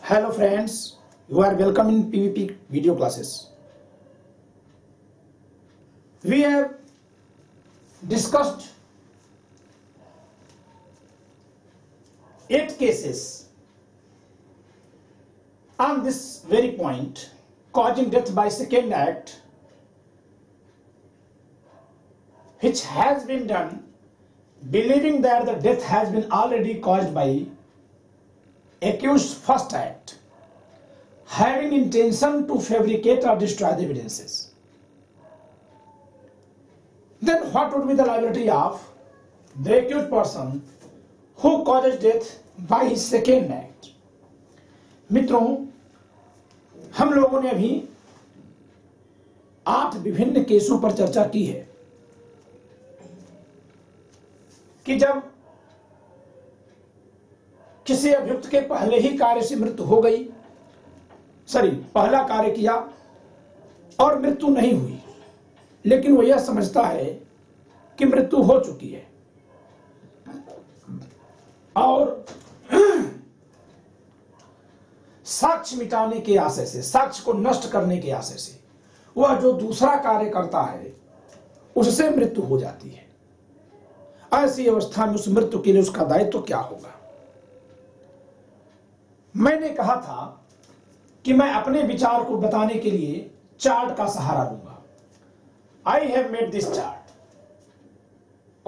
Hello friends, you are welcome in PVP video classes. We have discussed 8 cases on this very point, causing death by second act, which has been done believing that the death has been already caused by accused first act, having intention to fabricate or destroy the evidences. Then what would be the liability of the accused person who causes death by his second act? मित्रों, हम लोगों ने अभी 8 विभिन्न केसों पर चर्चा की है कि जब किसी अभियुक्त के पहले ही कार्य से मृत्यु हो गई, पहला कार्य किया और मृत्यु नहीं हुई, लेकिन वो यह समझता है कि मृत्यु हो चुकी है और साक्ष्य मिटाने के आशय से, साक्ष्य को नष्ट करने के आशय से वह जो दूसरा कार्य करता है उससे मृत्यु हो जाती है। ऐसी अवस्था में उस मृत्यु के लिए उसका दायित्व क्या होगा? मैंने कहा था कि मैं अपने विचार को बताने के लिए चार्ट का सहारा लूंगा। I have made this chart.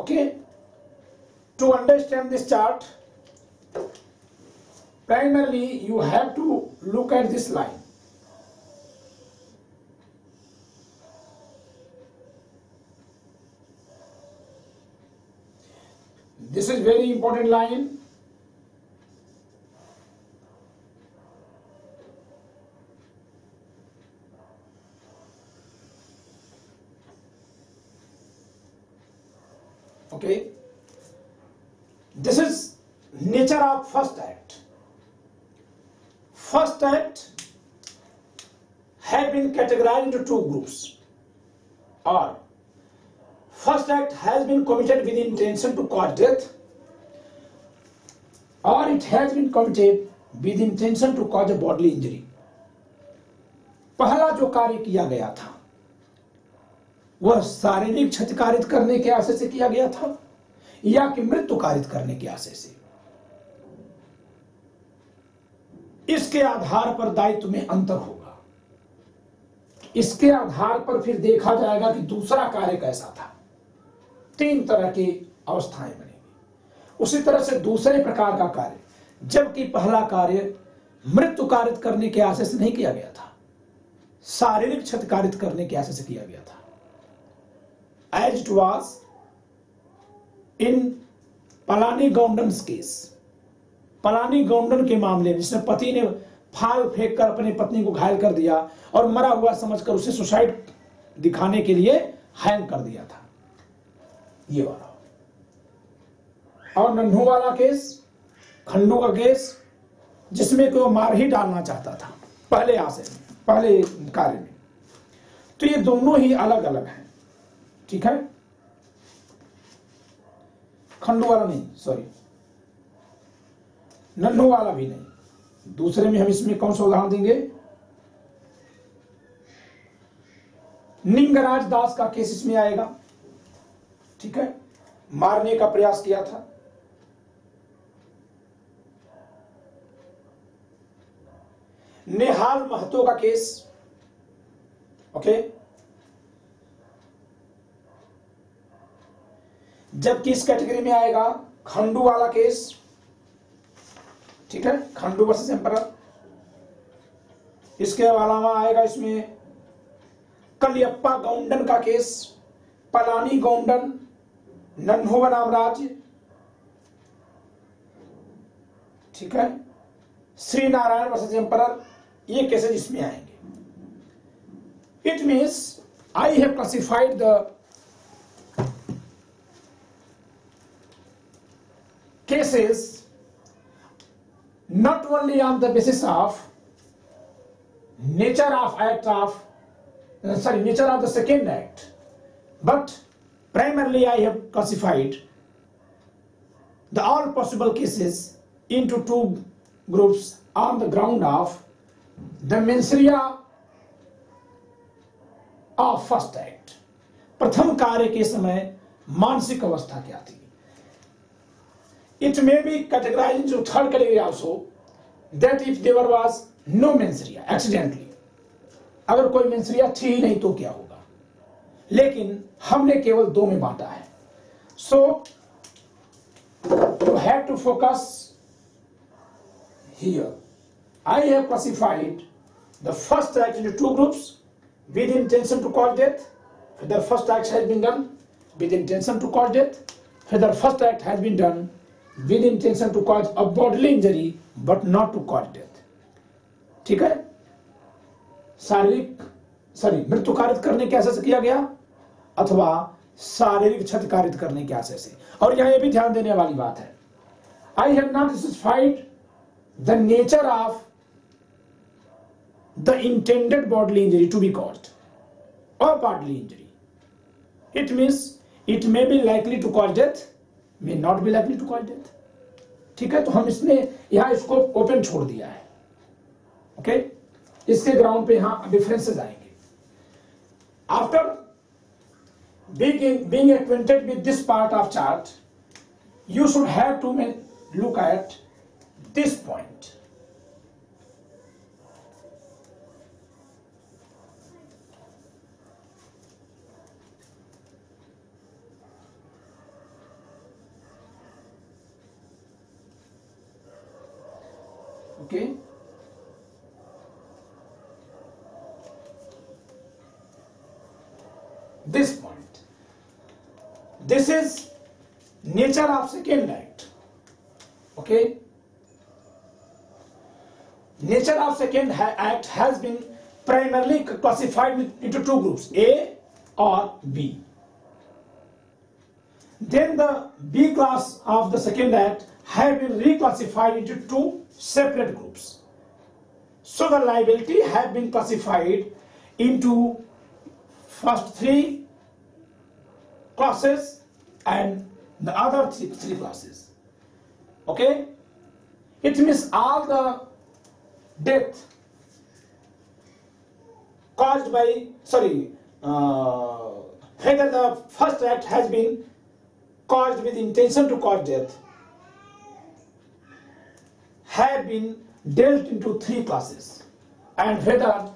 Okay, to understand this chart, primarily you have to look at this line. This is very important line. Okay, this is nature of first act. First act have been categorized into 2 groups, or first act has been committed with intention to cause death, or it has been committed with intention to cause a bodily injury. पहला जो कार्य किया गया था वह शारीरिक क्षति कारित करने के आशय से किया गया था या कि मृत्यु कारित करने के आशय से। इसके आधार पर दायित्व में अंतर होगा। इसके आधार पर फिर देखा जाएगा कि दूसरा कार्य कैसा था। 3 तरह की अवस्थाएं बनेगी। उसी तरह से दूसरे प्रकार का कार्य, जबकि पहला कार्य मृत्यु कारित करने के आशय से नहीं किया गया था, शारीरिक क्षति कारित करने के आशय से किया गया था। As it was in Palani Gounden case, Palani Gounden के मामले में जिसमें पति ने फाल फेंक कर अपनी पत्नी को घायल कर दिया और मरा हुआ समझकर उसे सुसाइड दिखाने के लिए हैंग कर दिया था, ये वाला। और नन्हू वाला केस, खंडू का केस, जिसमें कि वो मार ही डालना चाहता था पहले आशय में, पहले कार्य में। तो ये दोनों ही अलग अलग हैं, ठीक है। खंडू वाला नहीं, सॉरी, नन्हू वाला भी नहीं। दूसरे में हम इसमें कौन सा उदाहरण देंगे? निंगराज दास का केस इसमें आएगा, ठीक है। मारने का प्रयास किया था। नेहाल महतो का केस, ओके, जबकि इस कैटेगरी में आएगा खंडू वाला केस, ठीक है, खंडू वर्सेस एम्परर। इसके अलावा आएगा इसमें कलियप्पा गौंडन का केस, पलानी गौंडन, नन्हू बनाम राज्य, ठीक है, श्री नारायण वर्सेस एम्परर, ये केसेस इसमें आएंगे। It means I have classified the cases not only on the basis of nature of the second act, but primarily I have classified the all possible cases into two groups, on the ground of the mens rea of first act. प्रथम कार्य के समय मानसिक अवस्था क्या थी? It may be categorized into third category also, that if there was no mens rea accidentally, अगर कोई mens rea थी ही नहीं तो क्या होगा? लेकिन हमने केवल दो में बांटा है. So you have to focus here. I have classified the first act into two groups with intention to cause death. Whether first act has been done with intention to cause death, whether first act has been done with intention to cause a bodily injury but not to cause death. ठीक है? मृत्यु कारित करने के आशय से किया गया अथवा शारीरिक क्षति कारित करने के आशय से. और यहां यह भी ध्यान देने वाली बात है, I have not specified the nature of the intended bodily injury to be caused or bodily injury. It means it may be likely to cause death, may not be likely to cause death. ठीक है, तो हम इसने यहां इसको open छोड़ दिया है. ओके, इसके ग्राउंड पे यहां डिफरेंसेस आएंगे. After being acquainted with this part of chart, you should have to look at this point. Okay, this point, this is nature of second act. Okay, nature of second act has been primarily classified into two groups, A or B. Then the B class of the second act have been reclassified into two separate groups. So the liability have been classified into first three classes and the other three classes. Okay, it means all the death caused by whether the first act has been caused with intention to cause death have been dealt into three classes, and whether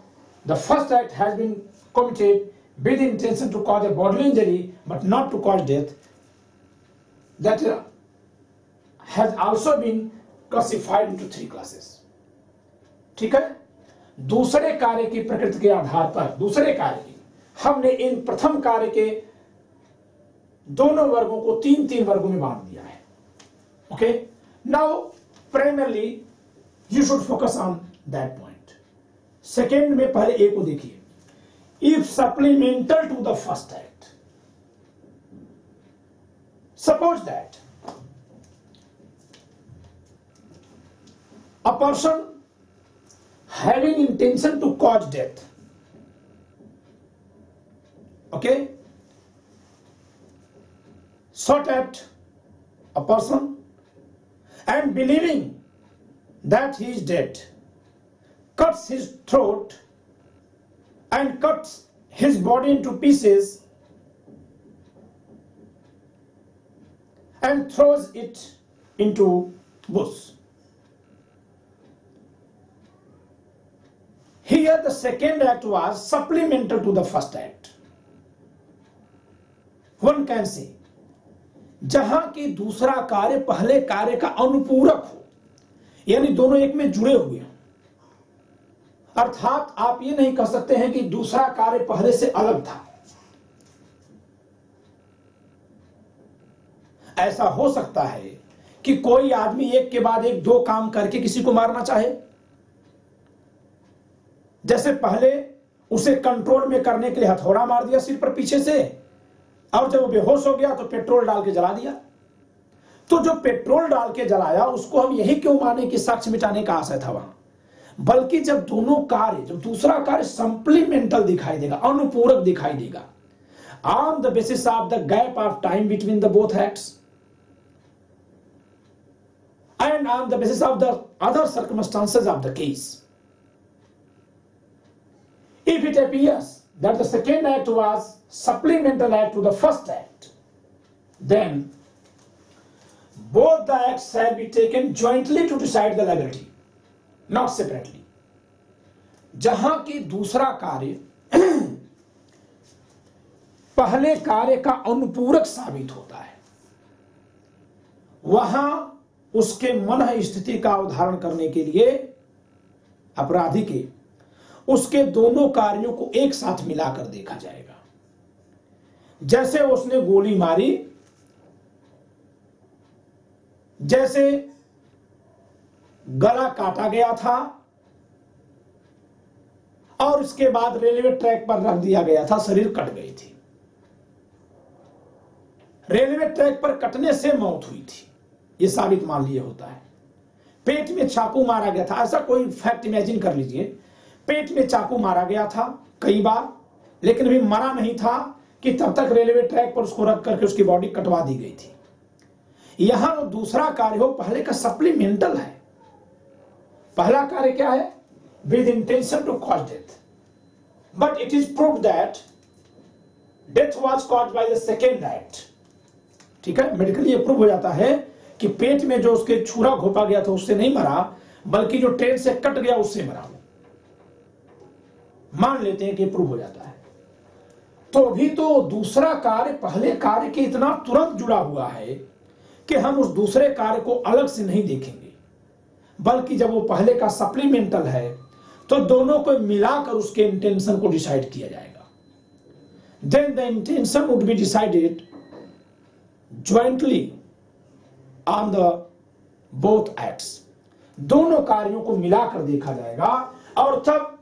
the first act has been committed with intention to cause a bodily injury but not to cause death, that has also been classified into three classes. ठीक है, दूसरे कार्य की प्रकृति के आधार पर दूसरे कार्य की हमने इन प्रथम कार्य के दोनों वर्गों को तीन वर्गों में बांट दिया है. Okay, now primarily you should focus on that point. Second में पहले A को देखिए. If supplemental to the first act, suppose that a person having intention to cause death, okay, shot at a person and believing that he is dead, cuts his throat and cuts his body into pieces and throws it into bush. Here the second act was supplemental to the first act. One can say, जहां की दूसरा कार्य पहले कार्य का अनुपूरक हो, यानी दोनों एक में जुड़े हुए हैं. अर्थात आप ये नहीं कह सकते हैं कि दूसरा कार्य पहले से अलग था. ऐसा हो सकता है कि कोई आदमी एक के बाद एक दो काम करके किसी को मारना चाहे. जैसे पहले उसे कंट्रोल में करने के लिए हथौड़ा मार दिया सिर पर पीछे से, और जब वो बेहोश हो गया तो पेट्रोल डाल के जला दिया. तो जो पेट्रोल डाल के जलाया उसको हम यही क्यों माने कि साक्ष्य मिटाने का आशय था वहां, बल्कि जब दोनों कार्य, जब दूसरा कार्य सप्लीमेंटल दिखाई देगा, अनुपूरक दिखाई देगा, on the basis of the gap of time between the both acts, and on the basis of the other circumstances of the case. If it appears that the second act was supplemental act to the first act, then both the acts shall be taken jointly to decide the liability, not separately. जहां की दूसरा कार्य पहले कार्य का अनुपूरक साबित होता है, वहां उसके मन स्थिति का उदाहरण करने के लिए अपराधी के उसके दोनों कार्यों को एक साथ मिलाकर देखा जाएगा। जैसे उसने गोली मारी, जैसे गला काटा गया था और इसके बाद रेलवे ट्रैक पर रख दिया गया था, शरीर कट गई थी। रेलवे ट्रैक पर कटने से मौत हुई थी, यह साबित मान लिया होता है। पेट में चाकू मारा गया था, ऐसा कोई फैक्ट इमेजिन कर लीजिए, पेट में चाकू मारा गया था कई बार, लेकिन अभी मरा नहीं था कि तब तक रेलवे ट्रैक पर उसको रख करके उसकी बॉडी कटवा दी गई थी। यहां वो दूसरा कार्य हो, पहले का सप्लीमेंटल है। पहला कार्य क्या है? With intention to cause death, but it is proved that death was caused by the second act. ठीक है, मेडिकली ये प्रूव हो जाता है कि पेट में जो उसके छुरा घोपा गया था उससे नहीं मरा, बल्कि जो ट्रेन से कट गया उससे मरा। मान लेते हैं कि प्रूव हो जाता है, तो अभी तो दूसरा कार्य पहले कार्य के इतना तुरंत जुड़ा हुआ है कि हम उस दूसरे कार्य को अलग से नहीं देखेंगे, बल्कि जब वो पहले का सप्लीमेंटल है तो दोनों को मिलाकर उसके इंटेंशन को डिसाइड किया जाएगा। Then the intention would be decided jointly on the both acts. दोनों कार्यों को मिलाकर देखा जाएगा और तब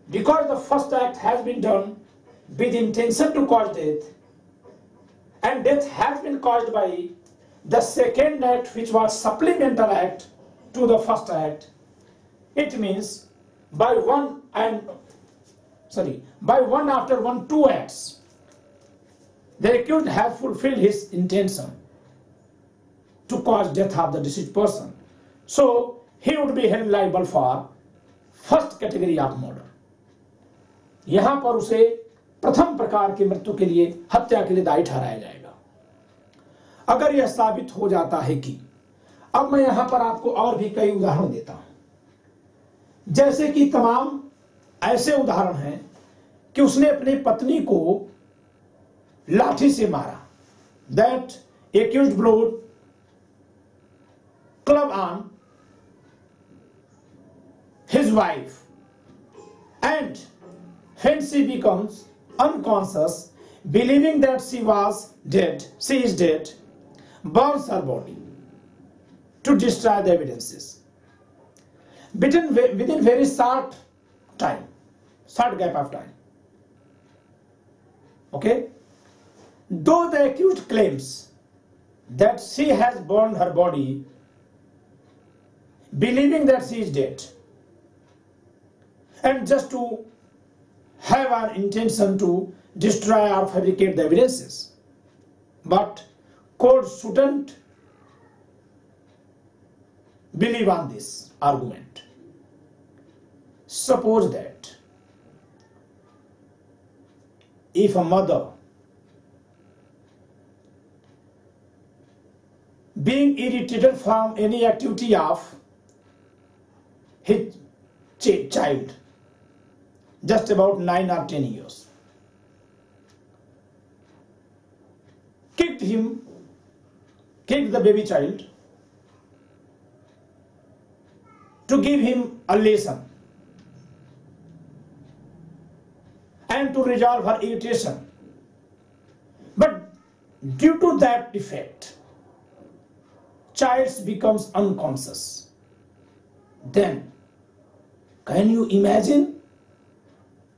because the first act has been done with intention to cause death and death has been caused by the second act which was supplemental act to the first act, it means by one after one two acts the accused has fulfilled his intention to cause death of the deceased person, so he would be held liable for first category of murder. यहां पर उसे प्रथम प्रकार की मृत्यु के लिए, हत्या के लिए दायी ठहराया जाएगा। अगर यह साबित हो जाता है कि, अब मैं यहां पर आपको और भी कई उदाहरण देता हूं, जैसे कि तमाम ऐसे उदाहरण हैं कि उसने अपनी पत्नी को लाठी से मारा, that accused blowed club on his wife and when she becomes unconscious, believing that she is dead, burns her body to destroy the evidences. Within very short gap of time. Okay? Though the accused claims that she has burned her body, believing that she is dead, and just to have an intention to destroy or fabricate the evidences, but court shouldn't believe on this argument. Suppose that if a mother, being irritated from any activity of his child, just about 9 or 10 years, kicked the baby child to give him a lesson and to resolve her irritation. But due to that defect, child becomes unconscious. Then, can you imagine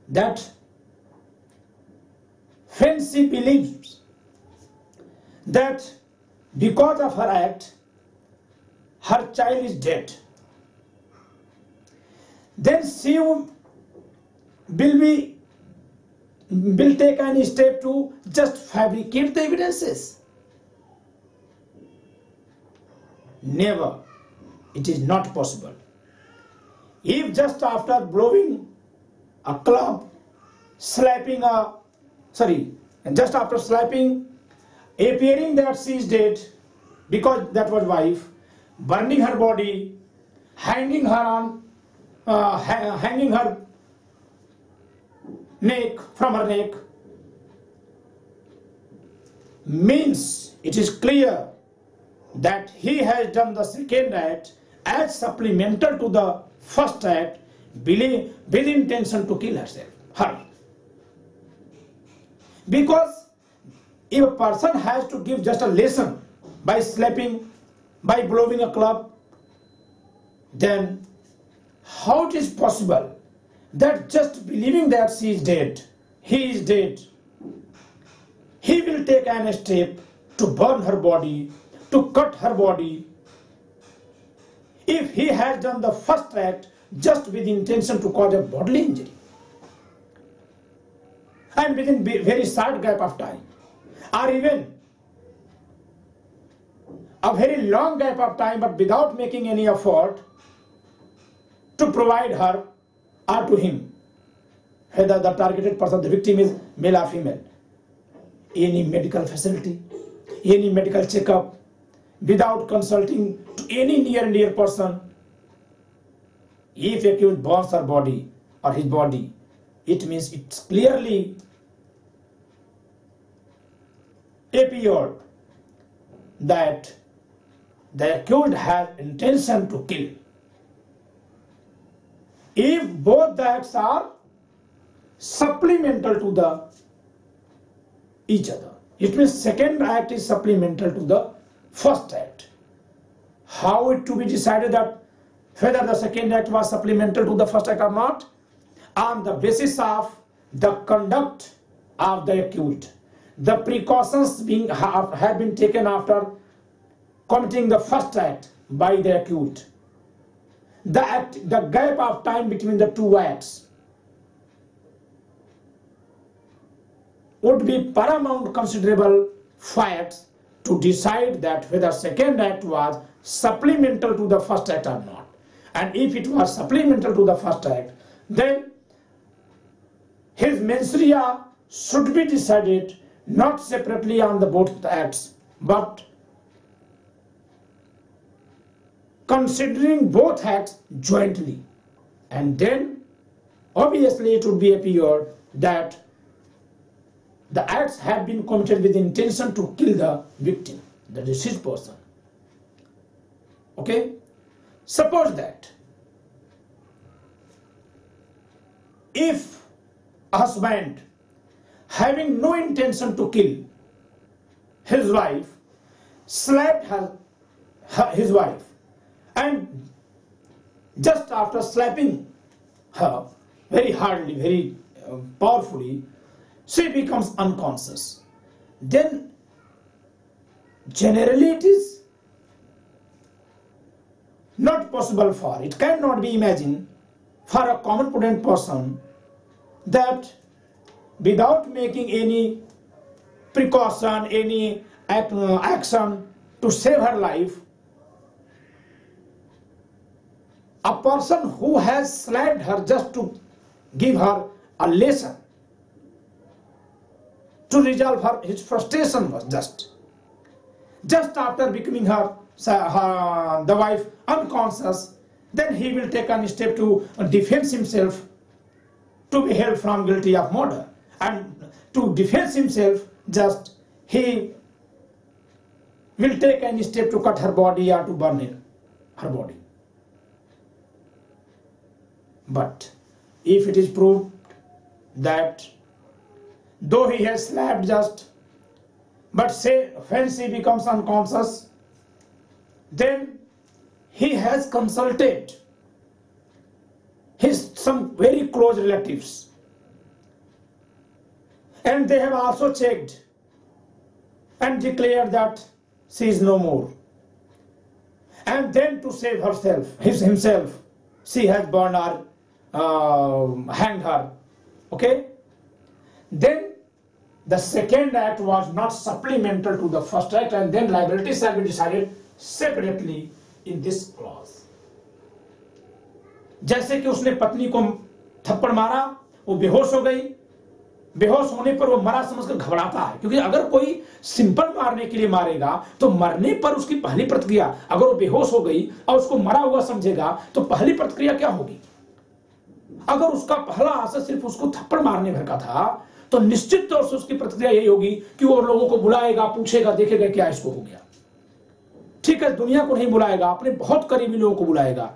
that when she believes that because of her act her child is dead, then she will take any step to just fabricate the evidences? Never. It is not possible. If just after blowing a club, just after slapping, appearing that she is dead, because that was wife, burning her body, hanging her neck from her neck, means it is clear that he has done the second act as supplemental to the first act with intention to kill her. Because if a person has to give just a lesson by slapping, by blowing a club, then how it is possible that just believing that she is dead, he is dead, he will take an step to burn her body, to cut her body, if he has done the first act just with intention to cause a bodily injury, and within very short gap of time, or even a very long gap of time, but without making any effort to provide her or to him, whether the targeted person, the victim is male or female, any medical facility, any medical checkup, without consulting to any near and dear person, if accused burns her body or his body, it means it's clearly appeared that the accused has intention to kill. If both the acts are supplemental to each other, it means second act is supplemental to the first act. How it to be decided that whether the second act was supplemental to the first act or not? On the basis of the conduct of the accused, the precautions have been taken after committing the first act by the accused, the gap of time between the two acts would be paramount considerable facts to decide that whether second act was supplemental to the first act or not. And if it was supplemental to the first act, then his mens rea should be decided not separately on the both acts, but considering both acts jointly. And then obviously it would be appeared that the acts have been committed with intention to kill the victim, the deceased person. Okay? Suppose that if a husband, having no intention to kill his wife, slapped his wife, and just after slapping her very hardly, very powerfully, she becomes unconscious, then generally it is not possible for, it cannot be imagined for a common prudent person that without making any precaution, any action to save her life, a person who has slapped her just to give her a lesson, to resolve his frustration, was just after becoming the wife unconscious, then he will take a step to defend himself, to be held from guilty of murder. And to defend himself, just he will take any step to cut her body or to burn her body. But if it is proved that though he has slapped just, but say when she becomes unconscious, then he has consulted some very close relatives, and they have also checked and declared that she is no more, and then to save himself, she has burned her, hanged her. Okay, then the second act was not supplemental to the first act, and then liability shall be decided separately in this clause. जैसे कि उसने पत्नी को थप्पड़ मारा, वो बेहोश हो गई, बेहोश होने पर वो मरा समझकर घबराता है, क्योंकि अगर कोई सिंपल मारने के लिए मारेगा तो मरने पर उसकी पहली प्रतिक्रिया, अगर वो बेहोश हो गई और उसको मरा हुआ समझेगा तो पहली प्रतिक्रिया क्या होगी? अगर उसका पहला आशय सिर्फ उसको थप्पड़ मारने भर का था तो निश्चित तौर से उसकी प्रतिक्रिया यही होगी कि वो लोगों को बुलाएगा, पूछेगा, देखेगा क्या इसको हो गया। ठीक है, दुनिया को नहीं बुलाएगा, अपने बहुत करीबी लोगों को बुलाएगा,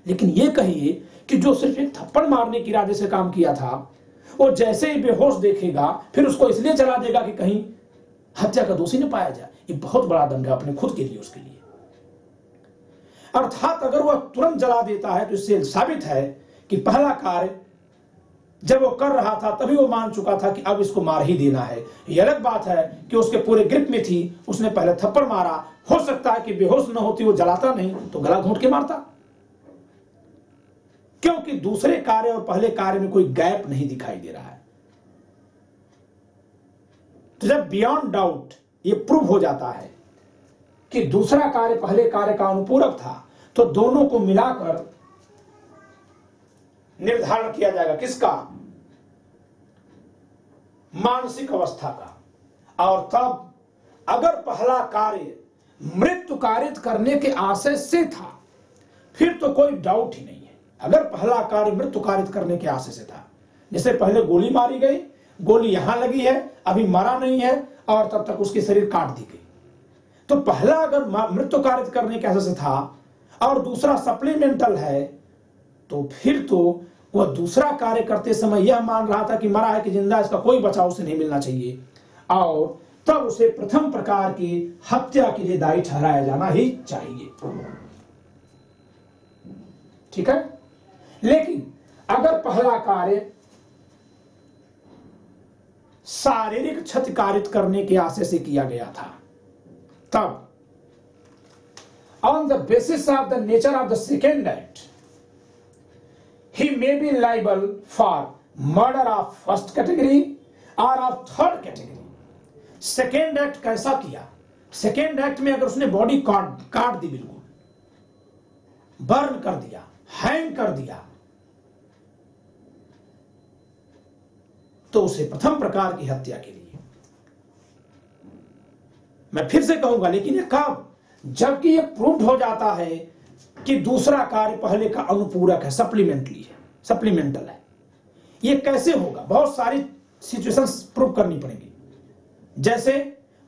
लेकिन ये कहिए कि जो सिर्फ एक थप्पड़ मारने के इरादे से काम किया था, वो जैसे ही बेहोश देखेगा फिर उसको इसलिए जला देगा कि कहीं हत्या का दोषी न पाया जाए। ये बहुत बड़ा दंड है अपने खुद के लिए, उसके लिए। अर्थात अगर वह तुरंत जला देता है तो इससे साबित है कि पहला कार्य जब वो कर रहा था तभी वो मान चुका था कि अब इसको मार ही देना है। ये अलग बात है कि उसके पूरे ग्रिप में थी, उसने पहले थप्पड़ मारा, हो सकता है कि बेहोश न होती वो जलाता नहीं तो गला घोंट के मारता, क्योंकि दूसरे कार्य और पहले कार्य में कोई गैप नहीं दिखाई दे रहा है। तो जब बियॉन्ड डाउट ये प्रूव हो जाता है कि दूसरा कार्य पहले कार्य का अनुपूरक था, तो दोनों को मिलाकर निर्धारण किया जाएगा किसका? मानसिक अवस्था का। और तब अगर पहला कार्य मृत्यु कारित करने के आशय से था फिर तो कोई डाउट ही नहीं है। अगर पहला कार्य मृत्यु कारित करने के आशय से था, जैसे पहले गोली मारी गई, गोली यहां लगी है, अभी मरा नहीं है और तब तक उसकी शरीर काट दी गई, तो पहला अगर मृत्यु कारित करने के आशय से था और दूसरा सप्लीमेंटल है, तो फिर तो वह दूसरा कार्य करते समय यह मान रहा था कि मरा है कि जिंदा, इसका कोई बचाव उसे नहीं मिलना चाहिए, और तब उसे प्रथम प्रकार की हत्या के लिए दायी ठहराया जाना ही चाहिए। ठीक है, लेकिन अगर पहला कार्य शारीरिक क्षति कारित करने के आशय से किया गया था, तब on the basis of the nature of the second act he may be liable for murder of first category or of third category। Second act कैसा किया? सेकेंड एक्ट में अगर उसने बॉडी काट दी, बिल्कुल बर्न कर दिया, हैंग कर दिया, तो उसे प्रथम प्रकार की हत्या के लिए, मैं फिर से कहूंगा, लेकिन ये कब? जबकि ये प्रूव हो जाता है कि दूसरा कार्य पहले का अनुपूरक है, सप्लीमेंटली है, सप्लीमेंटल है। ये कैसे होगा? बहुत सारी सिचुएशंस प्रूव करनी पड़ेगी, जैसे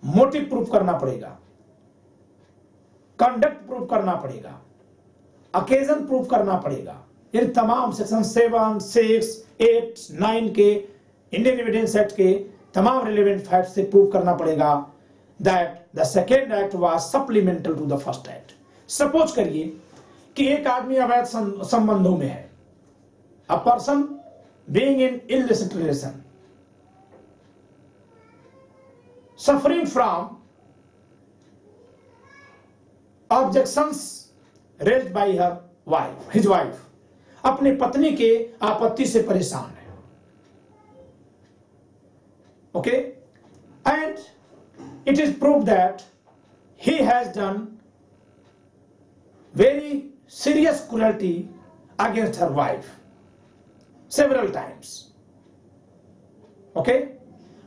मोटिव प्रूव करना पड़ेगा, कंडक्ट प्रूव करना पड़ेगा, अकेजन प्रूव करना पड़ेगा। ये तमाम सेक्शन 7, 6, 8, 9 के इंडियन एविडेंस एक्ट के तमाम रिलेवेंट फैक्ट से प्रूव करना पड़ेगा that the second act was supplemental to the first act. Suppose करिए कि एक आदमी अवैध संबंधों में है, a person being in illicit relation, suffering from objections raised by her wife, his wife, अपनी पत्नी के आपत्ति से परेशान है, okay, and it is proved that he has done very serious cruelty against her wife several times, okay,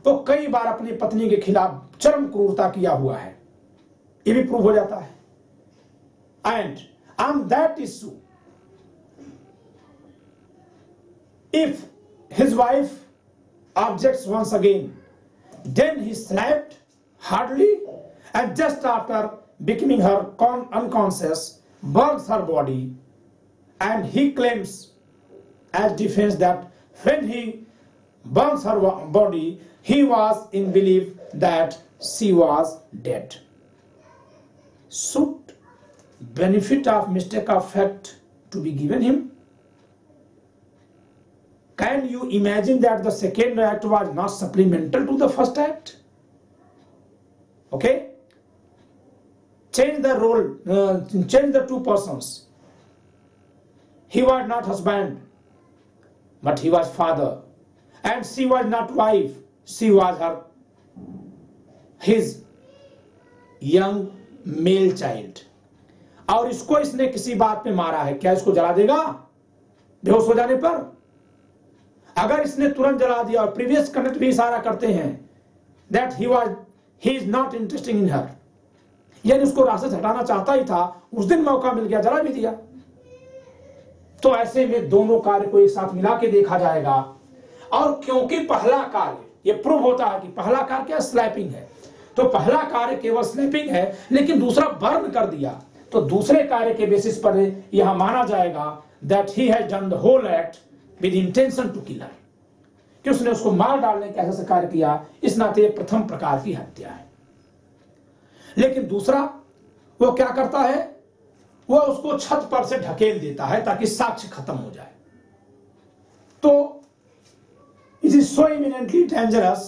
तो कई बार अपनी पत्नी के खिलाफ चरम क्रूरता किया हुआ है, ये भी प्रूव हो जाता है। And on that issue if his wife objects once again, then he slapped hardly and just after becoming her unconscious burns her body, and he claims as defense that when he burns her body he was in belief that she was dead. Should benefit of mistake of fact to be given him? Can you imagine that the second act was not supplemental to the first act? Okay, change the role, change the two persons. He was not husband but he was father, and she was not wife, she was his young male child. और इसको इसने किसी बात पे मारा है, क्या इसको जला देगा बेहोश हो जाने पर? अगर इसने तुरंत जला दिया, और प्रीवियस कनेक्ट भी इशारा करते हैं that he is not interesting in her, यानी उसको रास्ते से हटाना चाहता ही था, उस दिन मौका मिल गया, जला भी दिया। तो ऐसे में दोनों कार्य को एक साथ मिला के देखा जाएगा। और क्योंकि पहला कार्य, ये प्रूव होता है कि पहला कार्य क्या स्लैपिंग है, तो पहला कार्य केवल स्लैपिंग है, लेकिन दूसरा बर्न कर दिया, तो दूसरे कार्य के बेसिस पर यह माना जाएगा that he has done the whole act with intention to kill her, कि उसने उसको मार डालने का ऐसा कार्य किया, इस नाते प्रथम प्रकार की हत्या है। लेकिन दूसरा वो क्या करता है, वो उसको छत पर से ढकेल देता है ताकि साक्ष्य खत्म हो जाए। तो it is so imminently dangerous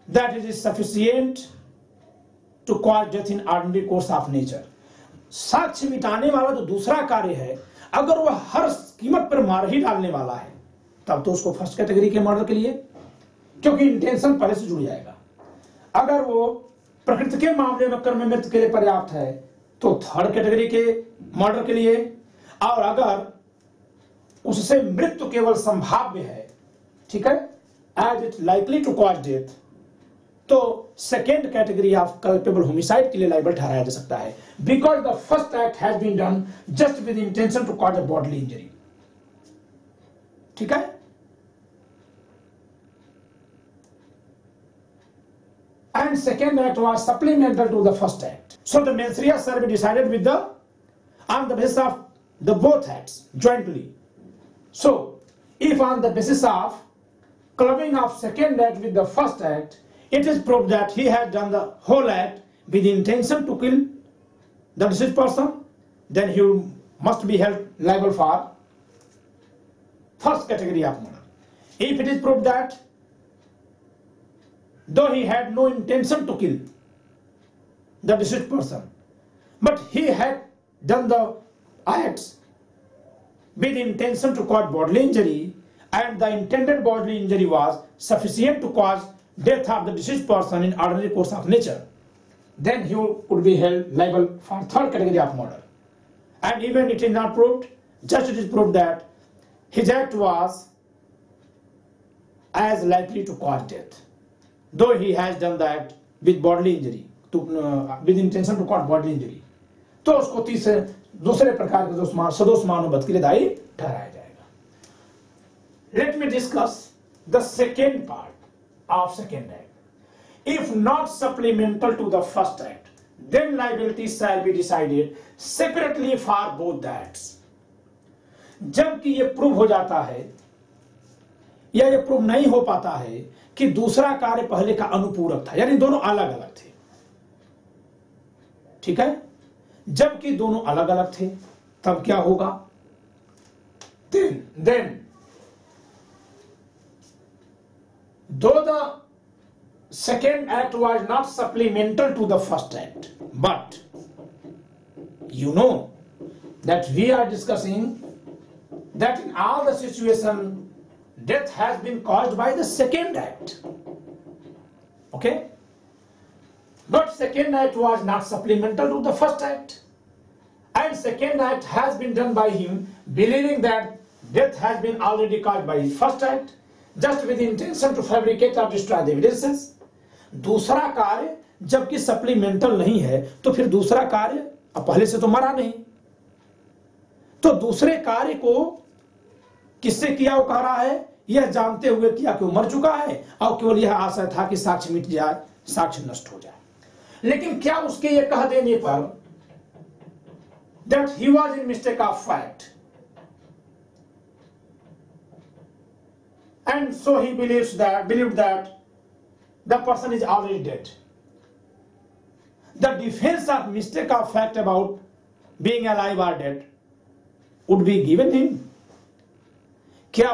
that it is sufficient to cause death in ordinary course of nature. साक्ष्य मिटाने वाला जो दूसरा कार्य है, अगर वह हर कीमत पर मार ही डालने वाला है, तब तो उसको फर्स्ट कैटेगरी के मर्डर के लिए, क्योंकि इंटेंशन पहले से जुड़ जाएगा। अगर वो प्रकृति के मामले में कर्म मृत्यु के लिए पर्याप्त है, तो थर्ड कैटेगरी के मर्डर के लिए, और अगर उससे मृत्यु केवल संभाव्य है, ठीक है, as it likely to cause death, तो second category of culpable homicide के लिए लाइबल ठहराया जा सकता है, because the first act has been done just with intention to cause a bodily injury. ठीक है, and second act was supplemental to the first act. So the mens rea shall be decided with on the basis of the both acts jointly. So if on the basis of clubbing of second act with the first act, it is proved that he had done the whole act with the intention to kill the deceased person, then he must be held liable for first category of murder. If it is proved that though he had no intention to kill the deceased person, but he had done the acts with intention to cause bodily injury, and the intended bodily injury was sufficient to cause death of the deceased person in ordinary course of nature, then he would be held liable for third category of murder. And even it is not proved, just it is proved that his act was as likely to cause death, though he has done the act with bodily injury, with intention to cause bodily injury, तो उसको दूसरे प्रकार के सदोष मानववध के लिए दायी ठहराया जाएगा। Let me discuss the second part of second act. If not supplemental to the first act, then liability shall be decided separately for both the acts. जबकि ये प्रूव हो जाता है या ये प्रूव नहीं हो पाता है कि दूसरा कार्य पहले का अनुपूरक था, यानी दोनों अलग अलग थे, ठीक है, जबकि दोनों अलग अलग थे, तब क्या होगा? then though the second act was not supplemental to the first act, but you know that we are discussing that in all the situation death has been caused by the second act, okay, but second act was not supplemental to the first act, and second act has been done by him believing that death has been already caused by his first act, just with the intention to fabricate or destroy the evidences. दूसरा कार्य जबकि supplemental नहीं है, तो फिर दूसरा कार्य अब पहले से तो मरा नहीं, तो दूसरे कार्य को किससे किया वो कह रहा है, यह जानते हुए किया कि वो मर चुका है, और केवल यह आशा था कि साक्ष्य मिट जाए, साक्ष्य नष्ट हो जाए। लेकिन क्या उसके ये कह देने पर that he was in mistake of fact, and so he believed that the person is already dead, the defense of mistake of fact about being alive or dead would be given him? क्या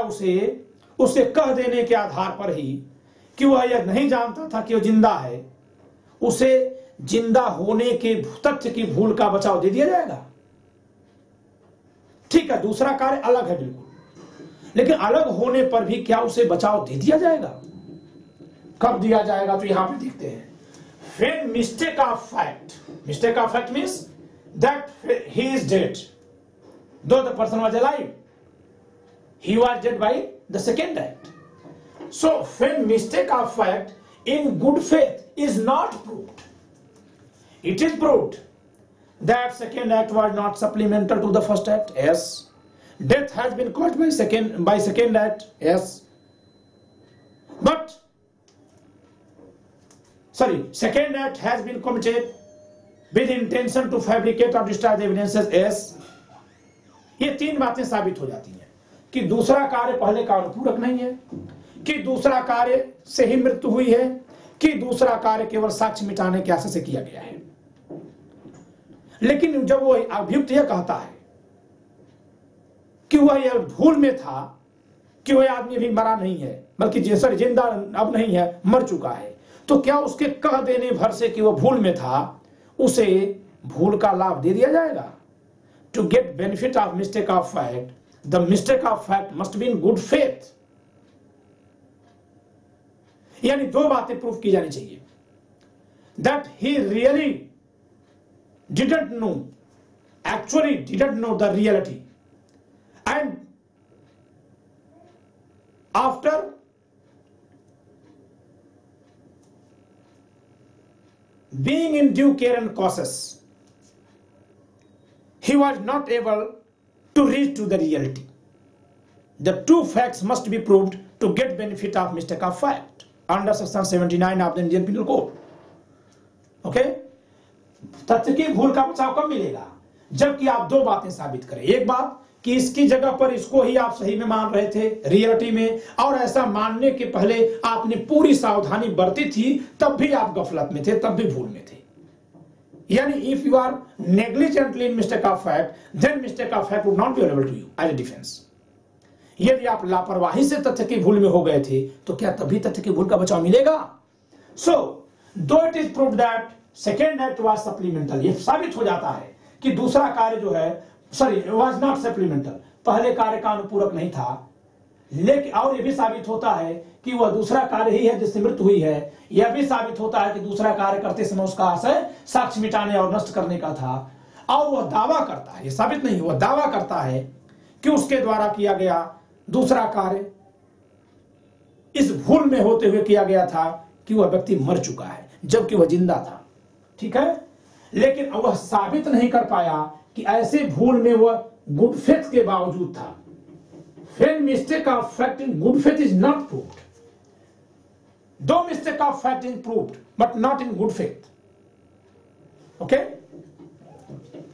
उसे कह देने के आधार पर ही कि वह यह नहीं जानता था कि वह जिंदा है, उसे जिंदा होने के तथ्य की भूल का बचाव दे दिया जाएगा? ठीक है, दूसरा कार्य अलग है बिल्कुल, लेकिन अलग होने पर भी क्या उसे बचाव दे दिया जाएगा? कब दिया जाएगा? तो यहां पे देखते हैं, when mistake of fact means that he is dead, though the person was alive. He was dead by the second act. So when mistake of fact in good faith is not proved, it is proved that second act was not supplemental to the first act. Yes. Death has been caused by second act. Yes. But second act has been committed with intention to fabricate or destroy the evidences. Yes. ये तीन बातें साबित हो जाती हैं कि दूसरा कार्य पहले का अनुपूरक नहीं है, कि दूसरा कार्य से ही मृत्यु हुई है, कि दूसरा कार्य केवल साक्ष्य मिटाने के आशय से किया गया है। लेकिन जब वो अभियुक्त यह कहता है कि वह यह भूल में था कि वह आदमी अभी मरा नहीं है, बल्कि जिंदा अब नहीं है, मर चुका है, तो क्या उसके कह देने भर से कि वह भूल में था उसे भूल का लाभ दे दिया जाएगा? To get benefit of mistake of fact, the mistake of fact must be in good faith. यानी दो बातें प्रूफ की जानी चाहिए, that he really actually didn't know the reality, and after being in due care and cautious, he was not able to reach to the reality. The two facts must be proved to get benefit of mistake of fact under section 79 of the Indian Penal Code. Okay? तथ्य की भूल का बचाव कब मिलेगा? जबकि आप दो बातें साबित करें। एक बात कि इसकी जगह पर इसको ही आप सही में मान रहे थे रियलिटी में, और ऐसा मानने के पहले आपने पूरी सावधानी बरती थी, तब भी आप गफलत में थे, तब भी भूल में थे। यानी if you are negligently in mistake of fact, then mistake of fact would not be available to you as a defense. यदि आप लापरवाही से तथ्य की भूल में हो गए थे, तो क्या तभी तथ्य की भूल का बचाव मिलेगा? So, though it is proved that second act was supplemental, ये साबित हो जाता है कि दूसरा कार्य जो है was not supplemental, पहले कार्य का अनुपूरक नहीं था, लेकिन और यह भी साबित होता है कि वह दूसरा कार्य ही है जिससे मृत्यु हुई है। यह भी साबित होता है कि दूसरा कार्य करते समय उसका आशय साक्ष्य मिटाने और नष्ट करने का था, और वह दावा करता है, यह साबित नहीं, वह दावा करता है कि उसके द्वारा किया गया दूसरा कार्य इस भूल में होते हुए किया गया था कि वह व्यक्ति मर चुका है जबकि वह जिंदा था। ठीक है, लेकिन वह साबित नहीं कर पाया कि ऐसे भूल में वह गुड फेथ के बावजूद था। When mistake of fact in good faith is not proved, though mistake of fact is proved, but not in good faith. Okay?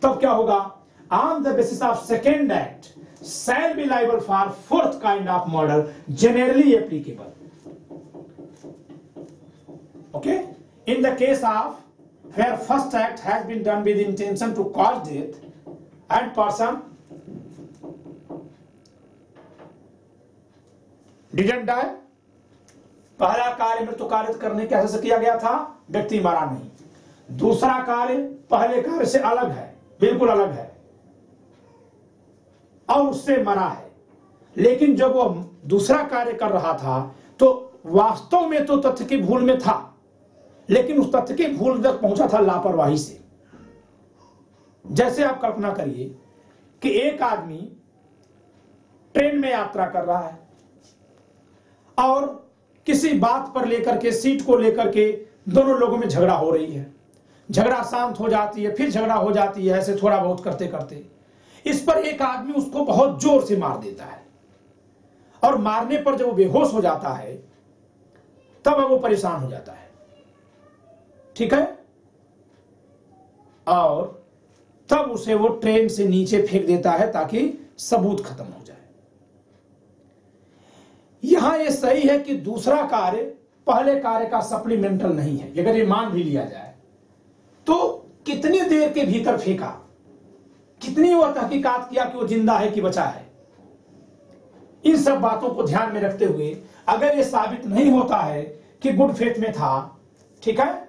तब क्या होगा? On the basis of second act, shall be liable for fourth kind of murder, generally applicable. Okay? In the case of where first act has been done with intention to cause death and person didn't die, पहला कार्य मृत्यु कारित करने के आशय से किया गया था, व्यक्ति मरा नहीं। दूसरा कार्य पहले कार्य से अलग है, बिल्कुल अलग है, और उससे मरा है। लेकिन जब वो दूसरा कार्य कर रहा था तो वास्तव में तो तथ्य की भूल में था, लेकिन उस तथ्य की भूल तक पहुंचा था लापरवाही से। जैसे आप कल्पना करिए कि एक आदमी ट्रेन में यात्रा कर रहा है और किसी बात पर लेकर के, सीट को लेकर के दोनों लोगों में झगड़ा हो रही है। झगड़ा शांत हो जाती है, फिर झगड़ा हो जाती है, ऐसे थोड़ा बहुत करते करते इस पर एक आदमी उसको बहुत जोर से मार देता है, और मारने पर जब वो बेहोश हो जाता है तब वो परेशान हो जाता है। ठीक है, और तब उसे वो ट्रेन से नीचे फेंक देता है ताकि सबूत खत्म हो जाए। यहां यह सही है कि दूसरा कार्य पहले कार्य का सप्लीमेंटल नहीं है। अगर ये मान भी लिया जाए तो कितनी देर के भीतर फेंका, कितनी वह तहकीकात किया कि वो जिंदा है कि बचा है, इन सब बातों को ध्यान में रखते हुए अगर ये साबित नहीं होता है कि गुड फेथ में था, ठीक है,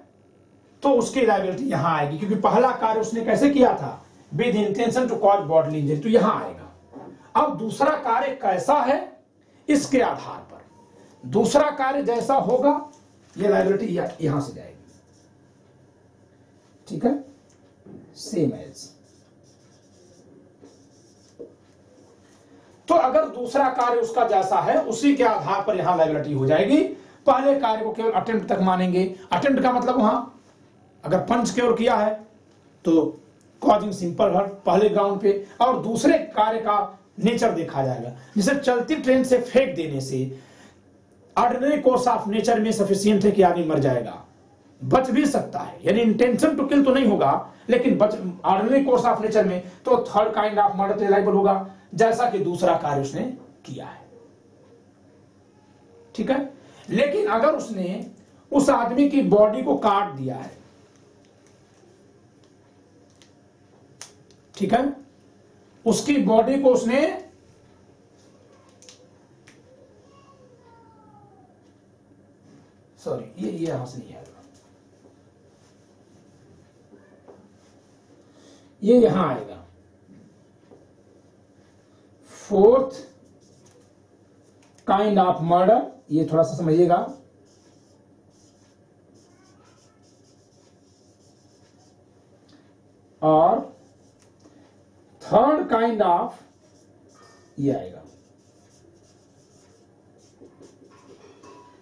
तो उसकी लायबिलिटी यहां आएगी, क्योंकि पहला कार्य उसने कैसे किया था? With intention to cause bodily injury, तो यहां आएगा। अब दूसरा कार्य कैसा है, इसके आधार पर दूसरा कार्य जैसा होगा ये लायबिलिटी यहां से जाएगी। ठीक है, सेम एज अगर दूसरा कार्य उसका जैसा है उसी के आधार पर यहां लायबिलिटी हो जाएगी। पहले कार्य को केवल अटेम्प्ट तक मानेंगे। अटेम्प्ट का मतलब वहां अगर पंच केवल किया है तो कॉजिंग सिंपल हर्ट पहले ग्राउंड पे, और दूसरे कार्य का नेचर देखा जाएगा। जैसे चलती ट्रेन से फेंक देने से ऑर्डिनरी कोर्स ऑफ नेचर में सफिशिएंट है कि आदमी मर जाएगा, बच भी सकता है, यानी इंटेंशन टू किल तो नहीं होगा, लेकिन बच ऑर्डिनरी कोर्स ऑफ नेचर में तो third kind of murder liable होगा, जैसा कि दूसरा कार्य उसने किया है। ठीक है। लेकिन अगर उसने उस आदमी की बॉडी को काट दिया है, ठीक है, उसकी बॉडी को उसने सॉरी ये यहां से नहीं आएगा, ये यहां आएगा। फोर्थ काइंड ऑफ मर्डर, ये थोड़ा सा समझिएगा। और थर्ड काइंड ऑफ ये आएगा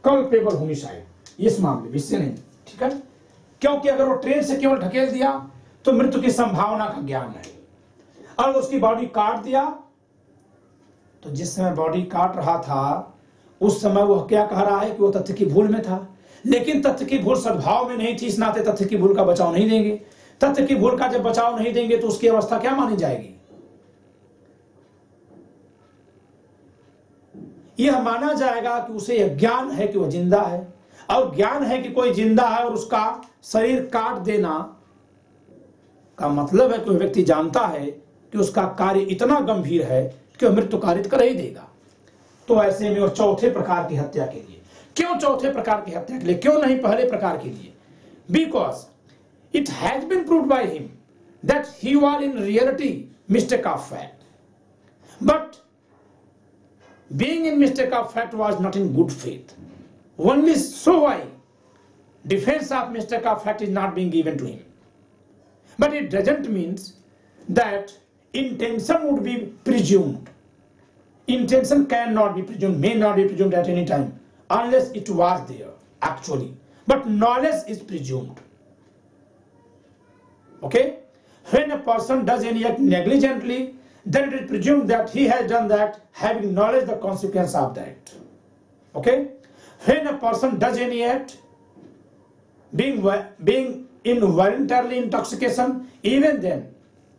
कल्पेबल होमिसाइड, इस मामले में इससे नहीं। ठीक है, क्योंकि अगर वो ट्रेन से केवल ढकेल दिया तो मृत्यु की संभावना का ज्ञान है, और उसकी बॉडी काट दिया तो जिस समय बॉडी काट रहा था उस समय वह क्या कह रहा है कि वो तथ्य की भूल में था, लेकिन तथ्य की भूल सद्भाव में नहीं थी, इस नाते तथ्य की भूल का बचाव नहीं देंगे। तथ्य की भूल का जब बचाव नहीं देंगे तो उसकी अवस्था क्या मानी जाएगी? यह माना जाएगा कि उसे यह ज्ञान है कि वह जिंदा है, और ज्ञान है कि कोई जिंदा है और उसका शरीर काट देना का मतलब है कि वह व्यक्ति जानता है कि उसका कार्य इतना गंभीर है कि वह मृत्यु कारित कर ही देगा। तो ऐसे में और चौथे प्रकार की हत्या के लिए, क्यों चौथे प्रकार की हत्या के लिए, क्यों नहीं पहले प्रकार के लिए? Because it has been proved by him that he was in reality mistake of fact, but being in mistake of fact was not in good faith. Only so why defense of mistake of fact is not being given to him. But it doesn't mean that intention would be presumed. Intention cannot be presumed, may not be presumed at any time unless it was there actually. But knowledge is presumed. Okay? When a person does any act negligently, then it is presumed that he has done that having knowledge the consequence of that. Okay? When a person does any act being involuntarily intoxication, even then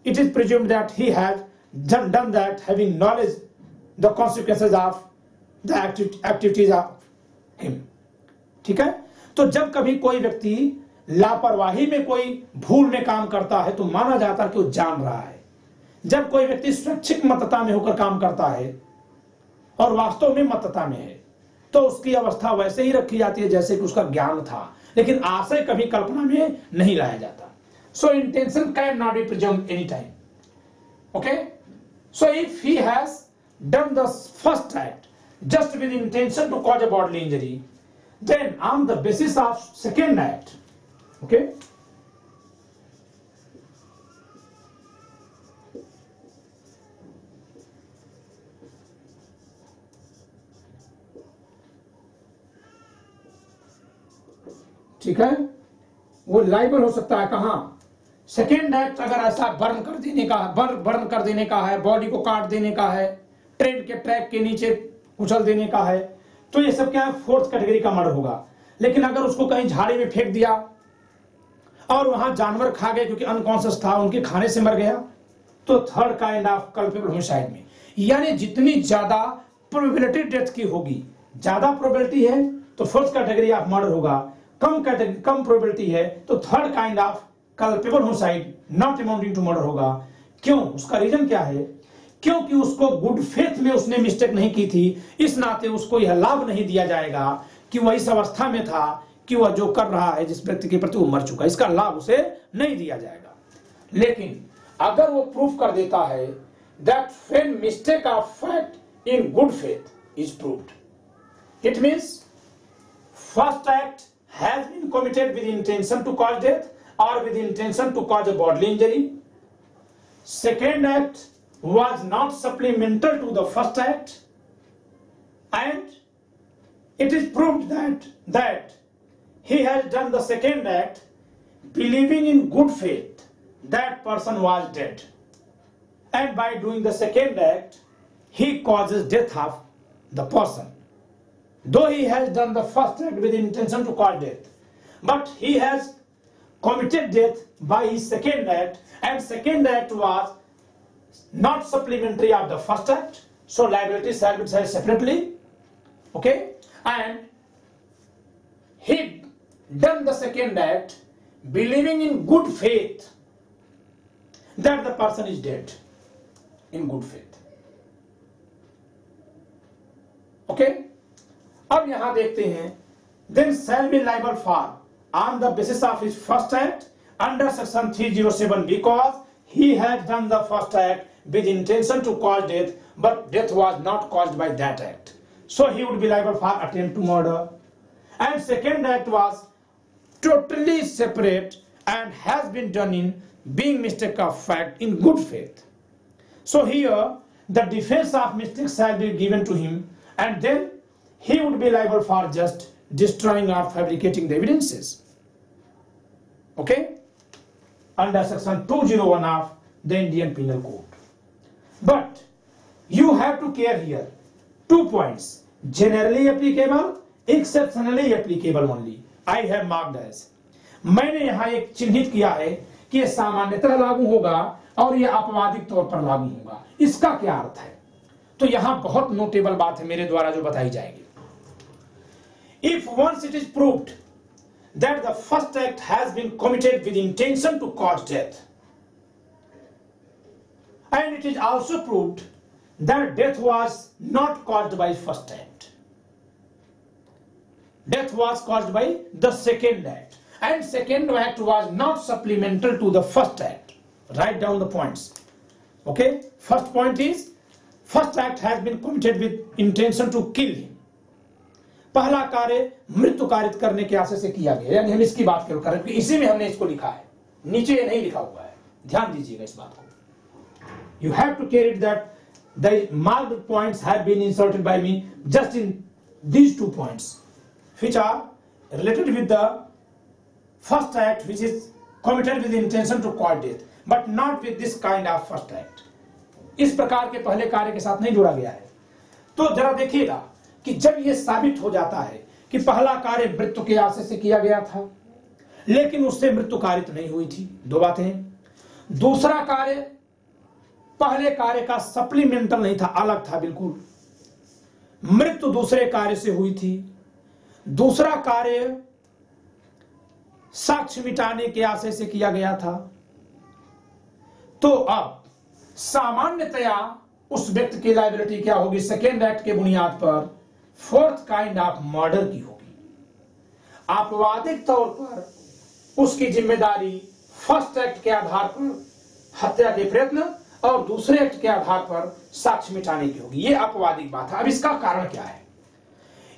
it is presumed that he has done that having knowledge the consequences of the activities of him. ठीक है? तो जब कभी कोई व्यक्ति लापरवाही में कोई भूल में काम करता है तो माना जाता है कि वो जान रहा है। जब कोई व्यक्ति स्वैच्छिक मतता में होकर काम करता है और वास्तव में मतता में है तो उसकी अवस्था वैसे ही रखी जाती है जैसे कि उसका ज्ञान था, लेकिन आशय कभी कल्पना में नहीं लाया जाता। So intention can not be presumed any time. Okay, so if he has done the first act just with intention to cause a bodily injury, then on the basis of second act, okay, ठीक है, वो liable हो सकता है कहां? Second act अगर ऐसा burn कर देने का है, बर्न कर देने का है, बॉडी को काट देने का है, ट्रेन के ट्रैक के नीचे उछल देने का है, तो ये सब क्या है? फोर्थ कैटेगरी का मर्डर होगा। लेकिन अगर उसको कहीं झाड़ी में फेंक दिया और वहां जानवर खा गए क्योंकि अनकॉन्शियस था, उनके खाने से मर गया, तो third kind of culpable homicide में, यानी जितनी ज्यादा प्रोबेबिलिटी डेथ की होगी, ज्यादा प्रोबेबिलिटी है तो फोर्थ कैटेगरी ऑफ मर्डर होगा, कम प्रोबेबिलिटी है तो third kind of culpable homicide not amounting to murder होगा। क्यों? उसका रीजन क्या है? क्योंकि उसको गुड फेथ में उसने मिस्टेक नहीं की थी, इस नाते उसको यह लाभ नहीं दिया जाएगा कि वह इस अवस्था में था कि वह जो कर रहा है जिस व्यक्ति के प्रति वो मर चुका है, इसका लाभ उसे नहीं दिया जाएगा। लेकिन अगर वो प्रूफ कर देता है that when mistake of fact in good faith is proved, it means first act has been committed with intention to cause death or with intention to cause a bodily injury. Second act was not supplemental to the first act, and it is proved that he has done the second act believing in good faith that person was dead, and by doing the second act he causes death of the person. Though he has done the first act with intention to cause death, but he has committed death by his second act, and second act was not supplementary of the first act, so liability shall be decided separately. Okay, and he done the second act believing in good faith that the person is dead, in good faith. Okay, अब यहां देखते हैं, then shall be liable for on the basis of his first act under section 307 because he had done the first act with intention to cause death, but death was not caused by that act, so he would be liable for attempt to murder. And second act was totally separate and has been done in being mistake of fact in good faith, so here the defense of mistake shall be given to him, and then he would be liable for just destroying or fabricating the evidences. Okay, under section 201 of the Indian Penal Code. But you have to care here 2 points: generally applicable, exceptionally applicable only. I have marked as, मैंने यहां एक चिन्हित किया है कि यह सामान्यतः लागू होगा और यह अपवादिक तौर पर लागू होगा। इसका क्या अर्थ है? तो यहां बहुत नोटेबल बात है मेरे द्वारा जो बताई जाएगी। If once it is proved that the first act has been committed with intention to cause death, and it is also proved that death was not caused by first act, death was caused by the second act, and second act was not supplemental to the first act. Write down the points. Okay, first point is first act has been committed with intention to kill him. पहला कार्य मृत्यु कारित करने के आशय से किया गया, यानी हम इसकी बात कर रहे हैं, इसी में हमने इसको लिखा है, नीचे ये नहीं लिखा हुआ है, ध्यान दीजिएगा इस बात को. You have to carry it that the marked points have been inserted by me just in these 2 points, which are related with the first act, which is committed with the intention to cause death, but not with this kind of first act. इस प्रकार के पहले कार्य के साथ नहीं जोड़ा गया है. तो जरा देखिएगा कि जब यह साबित हो जाता है कि पहला कार्य मृत्यु के आशय से किया गया था लेकिन उससे मृत्यु कारित नहीं हुई थी, 2 बातें. दूसरा कार्य पहले कार्य का सप्लीमेंटल नहीं था, अलग था बिल्कुल. मृत्यु दूसरे कार्य से हुई थी. दूसरा कार्य साक्ष्य मिटाने के आशय से किया गया था. तो अब सामान्यतया उस व्यक्ति की लायबिलिटी क्या होगी? सेकेंड एक्ट के बुनियाद पर फोर्थ काइंड ऑफ मर्डर की होगी. आपवादिक तौर पर उसकी जिम्मेदारी फर्स्ट एक्ट के आधार पर हत्या के प्रयत्न और दूसरे एक्ट के आधार पर साक्ष्य मिटाने की होगी. यह अपवादिक बात है. अब इसका कारण क्या है?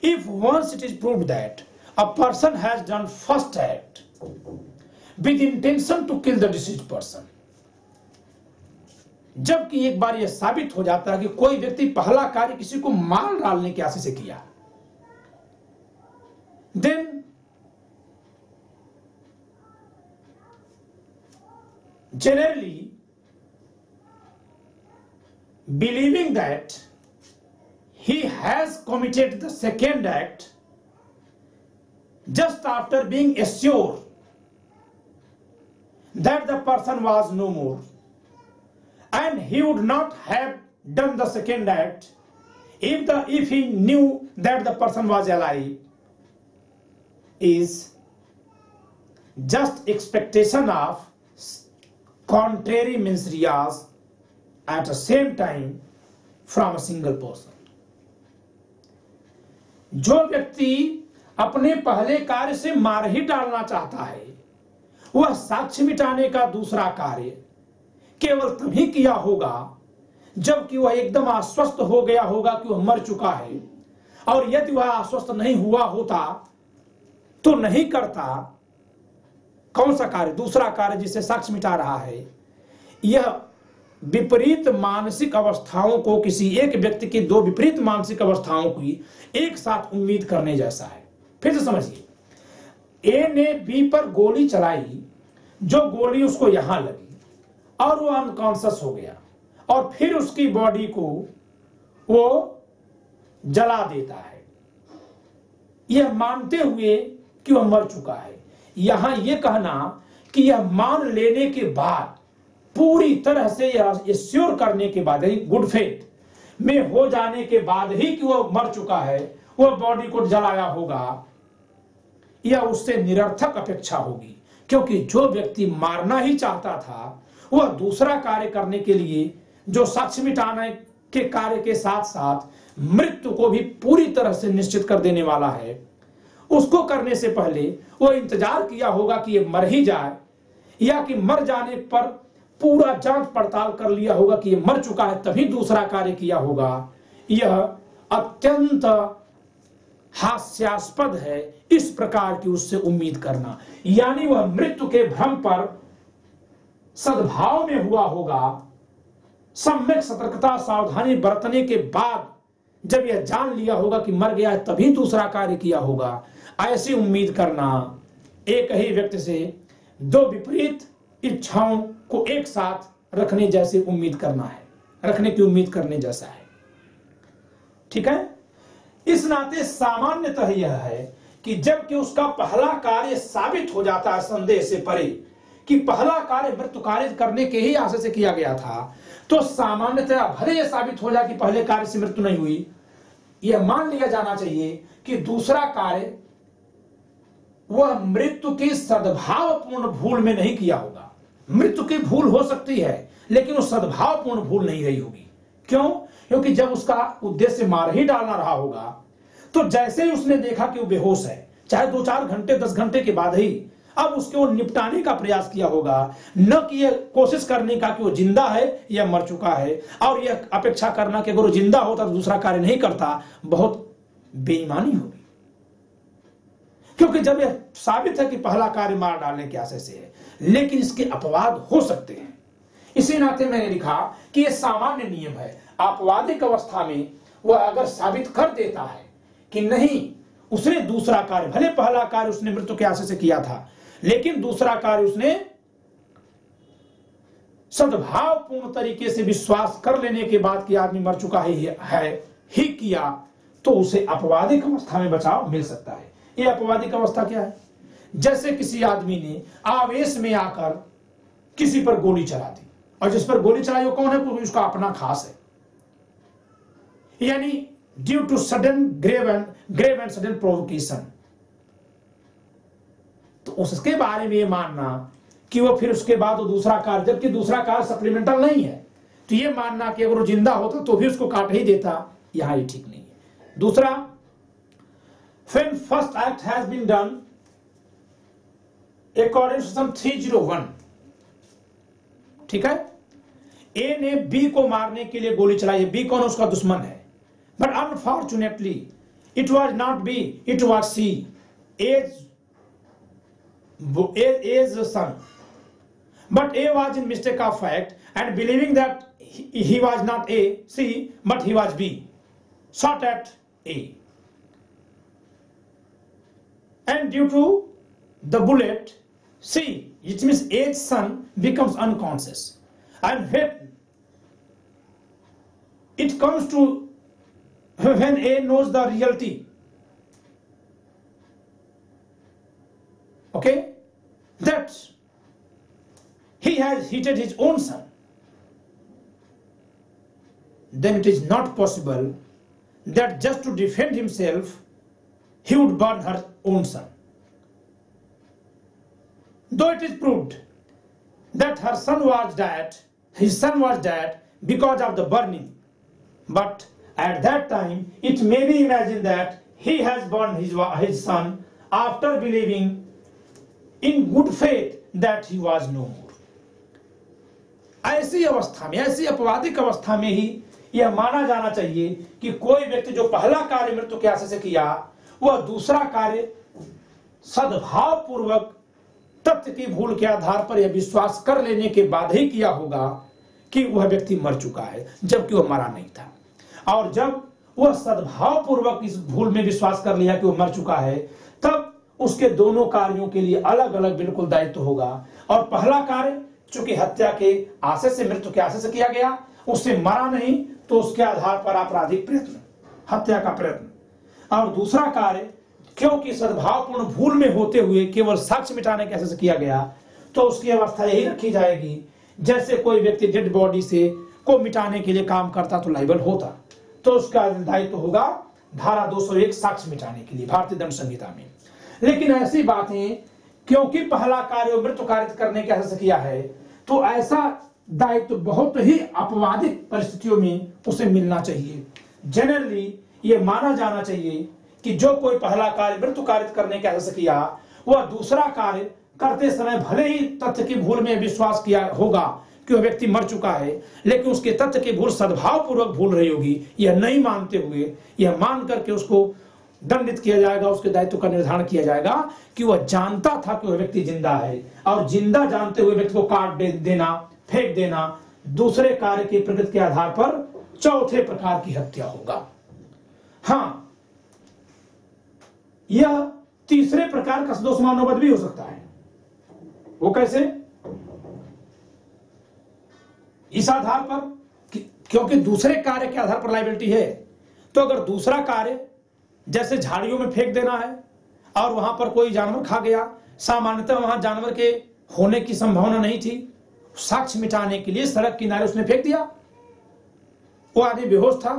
If once it is proved that a person has done first act with intention to kill the deceased person, जबकि एक बार यह साबित हो जाता है कि कोई व्यक्ति पहला कार्य किसी को मार डालने के आशय से किया, then generally believing that he has committed the second act just after being assured that the person was no more, and he would not have done the second act if he knew that the person was alive, is just expectation of contrary mens reas at the same time from a single person. जो व्यक्ति अपने पहले कार्य से मार ही डालना चाहता है, वह साक्ष्य मिटाने का दूसरा कार्य केवल तभी किया होगा जबकि वह एकदम आश्वस्त हो गया होगा कि वह मर चुका है, और यदि वह आश्वस्त नहीं हुआ होता तो नहीं करता. कौन सा कार्य? दूसरा कार्य जिसे साक्ष्य मिटा रहा है. यह विपरीत मानसिक अवस्थाओं को, किसी एक व्यक्ति की दो विपरीत मानसिक अवस्थाओं की एक साथ उम्मीद करने जैसा है। फिर से समझिए, ए ने बी पर गोली चलाई, जो गोली उसको यहां लगी और वो अनकॉन्शियस हो गया, और फिर उसकी बॉडी को वो जला देता है, यह मानते हुए कि वह मर चुका है। यहां यह कहना कि यह मान लेने के बाद, पूरी तरह से यह श्योर करने के बाद, गुड फेथ में हो जाने के बाद ही कि वह मर चुका है, वह बॉडी को जलाया होगा, यह उससे निरर्थक अपेक्षा होगी। क्योंकि जो व्यक्ति मारना ही चाहता था, वह दूसरा कार्य करने के लिए, जो साक्ष्य मिटाने के कार्य के साथ साथ मृत्यु को भी पूरी तरह से निश्चित कर देने वाला है, उसको करने से पहले वह इंतजार किया होगा कि यह मर ही जाए, या कि मर जाने पर पूरा जांच पड़ताल कर लिया होगा कि यह मर चुका है, तभी दूसरा कार्य किया होगा। यह अत्यंत हास्यास्पद है इस प्रकार की उससे उम्मीद करना। यानी वह मृत्यु के भ्रम पर सद्भाव में हुआ होगा, सम्यक सतर्कता सावधानी बरतने के बाद जब यह जान लिया होगा कि मर गया है, तभी दूसरा कार्य किया होगा। ऐसी उम्मीद करना एक ही व्यक्ति से दो विपरीत इच्छाओं को एक साथ रखने जैसे उम्मीद करना है, रखने की उम्मीद करने जैसा है। ठीक है। इस नाते सामान्यतः यह है कि जबकि उसका पहला कार्य साबित हो जाता है संदेह से परे कि पहला कार्य मृत्यु कार्य करने के ही आशय से किया गया था, तो सामान्यतः भले यह साबित हो जाए कि पहले कार्य से मृत्यु नहीं हुई, यह मान लिया जाना चाहिए कि दूसरा कार्य वह मृत्यु की सद्भावपूर्ण भूल में नहीं किया होगा। मृत्यु की भूल हो सकती है, लेकिन वो सद्भावपूर्ण भूल नहीं रही होगी। क्यों? क्योंकि जब उसका उद्देश्य मार ही डालना रहा होगा, तो जैसे ही उसने देखा कि वो बेहोश है, चाहे 2-4 घंटे 10 घंटे के बाद ही, अब उसके वो निपटाने का प्रयास किया होगा, न कि यह कोशिश करने का कि वो जिंदा है या मर चुका है, और यह अपेक्षा करना कि अगर वो जिंदा होता तो दूसरा कार्य नहीं करता, बहुत बेईमानी होगी। क्योंकि जब यह साबित है कि पहला कार्य मार डालने के आशय से है, लेकिन इसके अपवाद हो सकते हैं। इसी नाते मैंने लिखा कि यह सामान्य नियम है। आपवादिक अवस्था में वह अगर साबित कर देता है कि नहीं, उसने दूसरा कार्य, भले पहला कार्य उसने मृत्यु के आशय से किया था, लेकिन दूसरा कार्य उसने सद्भावपूर्ण तरीके से विश्वास कर लेने के बाद कि आदमी मर चुका है ही किया, तो उसे अपवादिक अवस्था में बचाव मिल सकता है। यह अपवादिक अवस्था क्या है? जैसे किसी आदमी ने आवेश में आकर किसी पर गोली चला दी, और जिस पर गोली चलाई वो कौन है? उसका अपना खास है। यानी due to sudden grave and sudden provocation, तो उसके बारे में ये मानना कि वो फिर उसके बाद वो दूसरा कार्य, जबकि दूसरा कार्य सप्लीमेंटल नहीं है, तो ये मानना कि अगर वो जिंदा होता तो भी उसको काट ही देता, यहां ये ठीक नहीं है। दूसरा, when first act has been done according to Section 301, ठीक है, ए ने बी को मारने के लिए गोली चलाई। बी कौन? उसका दुश्मन है। But unfortunately it was not B, it was C, A's son. But A was in mistake of fact and believing that he was not a C but he was B, shot at A, and due to the bullet C, which means A's son becomes unconscious, and when it comes to when A knows the reality, okay, that he has hit his own son, then it is not possible that just to defend himself he would burn her own son. Though it is proved that her son was dead, his son was dead because of the burning, but at that time it may be imagined that he has burned his son after believing in good faith that he was no more. ऐसी अवस्था में, ऐसी अपवादिक अवस्था में ही यह माना जाना चाहिए कि कोई व्यक्ति जो पहला कार्य मृत्यु के आशय से किया, वह दूसरा कार्य सद्भाव पूर्वक तथ्य की भूल के आधार पर यह विश्वास कर लेने के बाद ही किया होगा कि वह व्यक्ति मर चुका है, जबकि वह मरा नहीं था। और जब वह सद्भाव पूर्वक इस भूल में विश्वास कर लिया कि वह मर चुका है, तब उसके दोनों कार्यों के लिए अलग अलग बिल्कुल दायित्व होगा। और पहला कार्य चूंकि हत्या के आशय से, मृत्यु के आशय से किया गया, उससे मरा नहीं, तो उसके आधार पर आपराधिक प्रयत्न, हत्या का प्रयत्न। और दूसरा कार्य क्योंकि सद्भावपूर्ण भूल में होते हुए केवल साक्ष्य मिटाने के आशय से किया गया, तो उसकी अवस्था यही रखी जाएगी जैसे कोई व्यक्ति डेड बॉडी से को मिटाने के लिए काम करता तो लाइबल होता, तो उसका दायित्व होगा धारा 201 साक्ष्य मिटाने के लिए भारतीय दंड संहिता में। लेकिन ऐसी बातें क्योंकि पहला कार्य मृत्यु कार्य करने के आशय से किया है, तो ऐसा दायित्व बहुत ही अपवादिक परिस्थितियों में उसे मिलना चाहिए। जनरली ये माना जाना चाहिए कि जो कोई पहला कार्य मृत्यु कार्य करने के आशय से किया, वह दूसरा कार्य करते समय भले ही तथ्य की भूल में विश्वास किया होगा कि वह व्यक्ति मर चुका है, लेकिन उसके तथ्य की भूल सद्भाव पूर्वक भूल रही होगी। यह नहीं मानते हुए, यह मान करके उसको दंडित किया जाएगा, उसके दायित्व का निर्धारण किया जाएगा कि वह जानता था कि वह व्यक्ति जिंदा है, और जिंदा जानते हुए व्यक्ति को काट देना, फेंक देना दूसरे कार्य की प्रकृति के आधार पर चौथे प्रकार की हत्या होगा। हाँ, यह तीसरे प्रकार का सदोष मानववध भी हो सकता है। वो कैसे? इस आधार पर क्योंकि दूसरे कार्य के आधार पर लायबिलिटी है, तो अगर दूसरा कार्य जैसे झाड़ियों में फेंक देना है और वहां पर कोई जानवर खा गया, सामान्यतः वहां जानवर के होने की संभावना नहीं थी, साक्ष्य मिटाने के लिए सड़क किनारे उसने फेंक दिया, वो आदमी बेहोश था,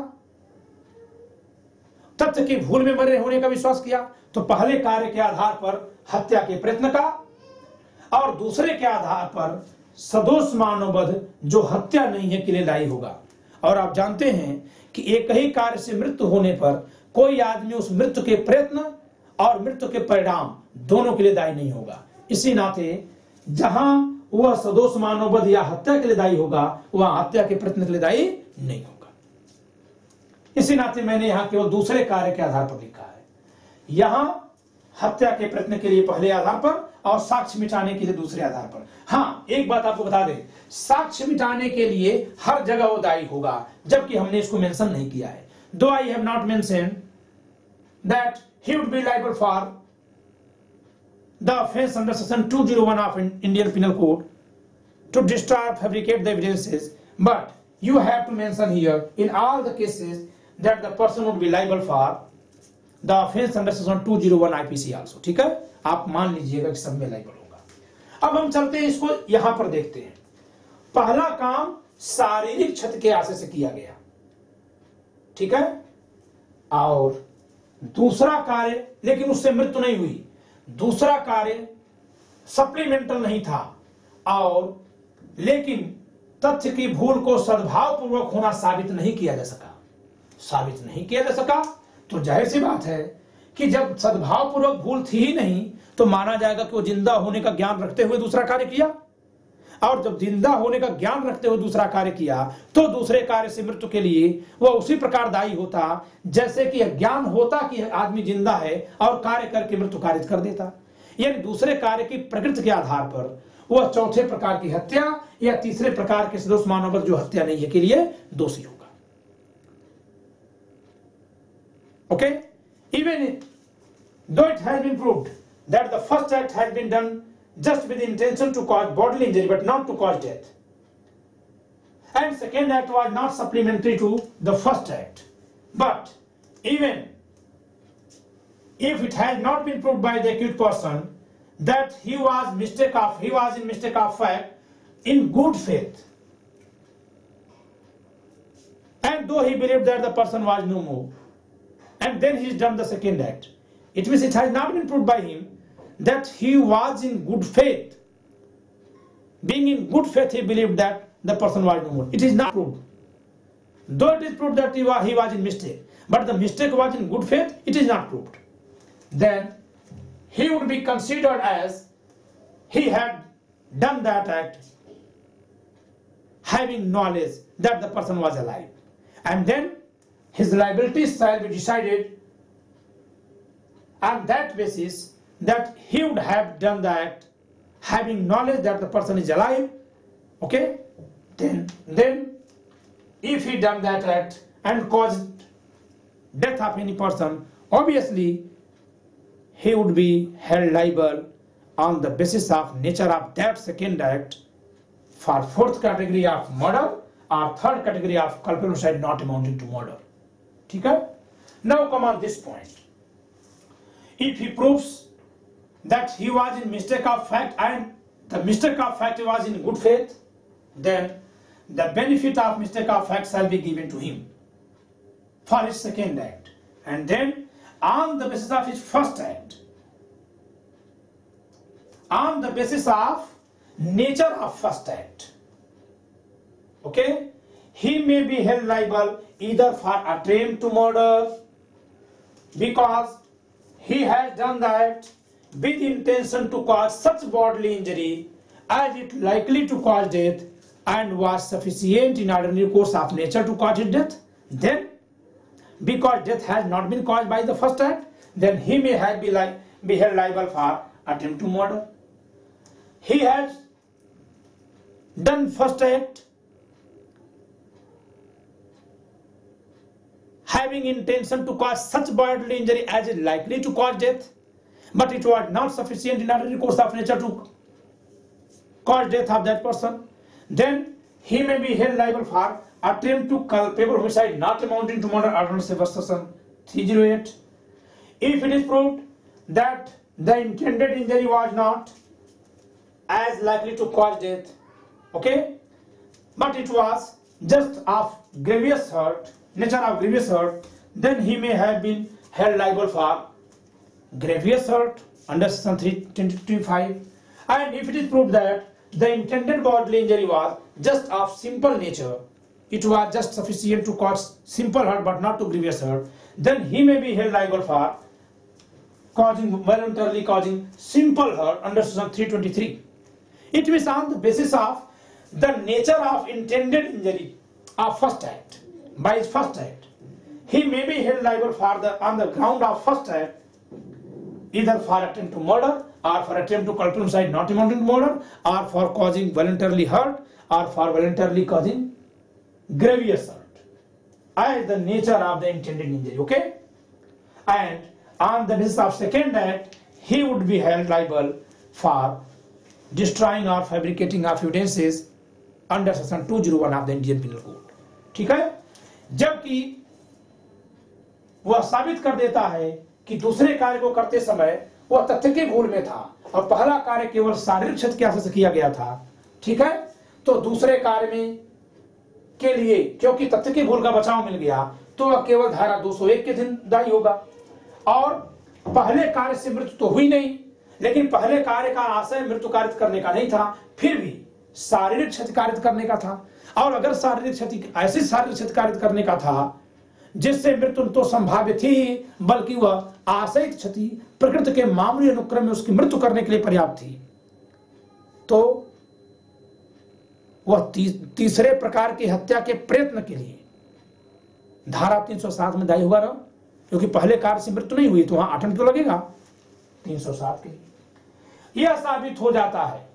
तथ्य की भूल में मरे होने का विश्वास किया, तो पहले कार्य के आधार पर हत्या के प्रयत्न का, और दूसरे के आधार पर सदोष मानववध जो हत्या नहीं है के लिए दायी होगा। और आप जानते हैं कि एक ही कार्य से मृत्यु होने पर कोई आदमी उस मृत्यु के प्रयत्न और मृत्यु के परिणाम दोनों के लिए दायी नहीं होगा। इसी नाते जहां वह सदोष मानववध या हत्या के लिए दायी होगा, वह हत्या के प्रयत्न के लिए दायी नहीं होगा। इसी नाते मैंने यहां केवल दूसरे कार्य के आधार पर लिखा है, यहां हत्या के प्रयत्न के लिए पहले आधार पर और साक्ष्य मिटाने के लिए दूसरे आधार पर। हाँ, एक बात आपको बता दें, साक्ष्य मिटाने के लिए हर जगह वो दायी होगा, जबकि हमने इसको मेंशन नहीं किया है। दो I have not mentioned that he would be liable for the offense under section 201 of Indian Penal Code to destroy or fabricate the evidences, but you have to mention here in all the cases that the person would be liable for the offense under section 201 IPC also। ठीक है, आप मान लीजिएगा कि सब में liable होगा। अब हम चलते हैं, इसको यहां पर देखते हैं। पहला काम शारीरिक क्षति के आशय से किया गया, ठीक है, और दूसरा कार्य, लेकिन उससे मृत्यु नहीं हुई, दूसरा कार्य सप्लीमेंटल नहीं था, और लेकिन तथ्य की भूल को सद्भाव पूर्वक होना साबित नहीं किया जा सका, तो जाहिर सी बात है कि जब सद्भाव पूर्वक भूल थी ही नहीं, तो माना जाएगा कि वो जिंदा होने का ज्ञान रखते हुए दूसरा कार्य किया, और जब जिंदा होने का ज्ञान रखते हुए दूसरा कार्य किया, तो दूसरे कार्य से मृत्यु के लिए वह उसी प्रकार दायी होता जैसे कि ज्ञान होता कि आदमी जिंदा है और कार्य करके मृत्यु कारित कर देता। यानी दूसरे कार्य की प्रकृति के आधार पर वह चौथे प्रकार की हत्या या तीसरे प्रकार के सदोष मानववध जो हत्या नहीं है के लिए दोषी होगा। Okay, even though it has been proved that the first act has been done just with the intention to cause bodily injury but not to cause death, and second act was not supplementary to the first act, but even if it has not been proved by the accused person that he was in mistake of fact in good faith, and though he believed that the person was no more, and then he has done the second act, it means it has not been proved by him that he was in good faith. Being in good faith, he believed that the person was no more. It is not proved. Though it is proved that he was in mistake, but the mistake was in good faith, it is not proved. Then he would be considered as he had done that act having knowledge that the person was alive. And then his liabilities shall be decided on that basis that he would have done the act having knowledge that the person is alive, okay, then if he done that act and caused death of any person, obviously he would be held liable on the basis of nature of that second act for fourth category of murder or third category of culpable homicide not amounting to murder. Okay? Now come on this point. If he proves that he was in mistake of fact and the mistake of fact was in good faith, then the benefit of mistake of fact shall be given to him for his second act. And then on the basis of his first act, on the basis of nature of first act, okay, he may be held liable either for attempt to murder because he has done that with intention to cause such bodily injury as it likely to cause death and was sufficient in ordinary course of nature to cause death. Then because death has not been caused by the first act, then he may have be held liable for attempt to murder. He has done first act having intention to cause such bodily injury as is likely to cause death, but it was not sufficient in ordinary course of nature to cause death of that person. Then he may be held liable for attempt to culpable homicide not amounting to murder, Ordinance versus 308. If it is proved that the intended injury was not as likely to cause death, okay, but it was just of grievous hurt, nature of grievous hurt, then he may have been held liable for grievous hurt under section 325. And if it is proved that the intended bodily injury was just of simple nature, it was just sufficient to cause simple hurt but not to grievous hurt, then he may be held liable for voluntarily causing simple hurt under section 323. It means on the basis of the nature of intended injury of first act, by his first act, he may be held liable for on the ground of first act, either for attempt to murder or for attempt to culpable homicide not amounting to murder, or for causing voluntarily hurt or for voluntarily causing grievous hurt as the nature of the intended injury, okay? And on the basis of second act, he would be held liable for destroying or fabricating of evidences under section 201 of the Indian Penal Code. ठीक है? जबकि वह साबित कर देता है कि दूसरे कार्य को करते समय वह तथ्य के भूल में था और पहला कार्य केवल शारीरिक क्षति की आशा से किया गया था, ठीक है, तो दूसरे कार्य में के लिए क्योंकि तथ्य की भूल का बचाव मिल गया तो वह केवल धारा 201 के अधीन दायी होगा। और पहले कार्य से मृत्यु तो हुई नहीं, लेकिन पहले कार्य का आशय मृत्यु कारित करने का नहीं था, फिर भी शारीरिक क्षति कारित करने का था। और अगर शारीरिक क्षति ऐसी शारीरिक क्षति कारित करने का था जिससे मृत्यु तो संभाव्य थी, बल्कि वह आशयिक क्षति प्रकृति के मामूली अनुक्रम में उसकी मृत्यु करने के लिए पर्याप्त थी, तो वह तीसरे प्रकार की हत्या के प्रयत्न के लिए धारा 307 में दायी होगा ना, क्योंकि पहले कार्य से मृत्यु नहीं हुई तो वहां आठन क्यों लगेगा 307 के लिए। यह साबित हो जाता है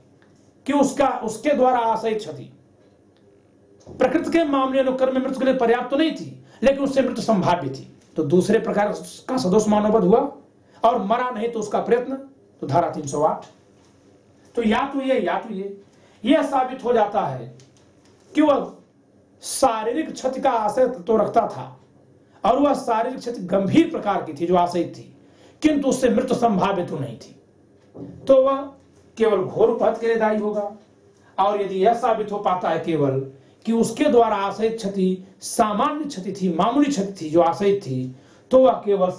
कि उसके द्वारा आशयिक क्षति प्रकृति के मामले अनुक्रम में मृत्यु के लिए पर्याप्त तो नहीं थी, लेकिन उससे मृत्यु संभाव्य थी, तो दूसरे प्रकार का सदोष मानववध हुआ और मरा नहीं तो उसका प्रयत्न, तो धारा 308। तो या तो ये यह साबित हो जाता है कि वह शारीरिक क्षति का आशय तो रखता था और वह शारीरिक क्षति गंभीर प्रकार की थी जो आशयिक थी, किंतु उससे मृत्यु संभाव्य तो नहीं थी, तो वह केवल घोर उपहत के लिए दायी होगा। और यदि यह साबित हो पाता है केवल कि उसके द्वारा आशयित क्षति सामान्य क्षति थी, मामूली क्षति थी जो आशयित थी, तो वह केवल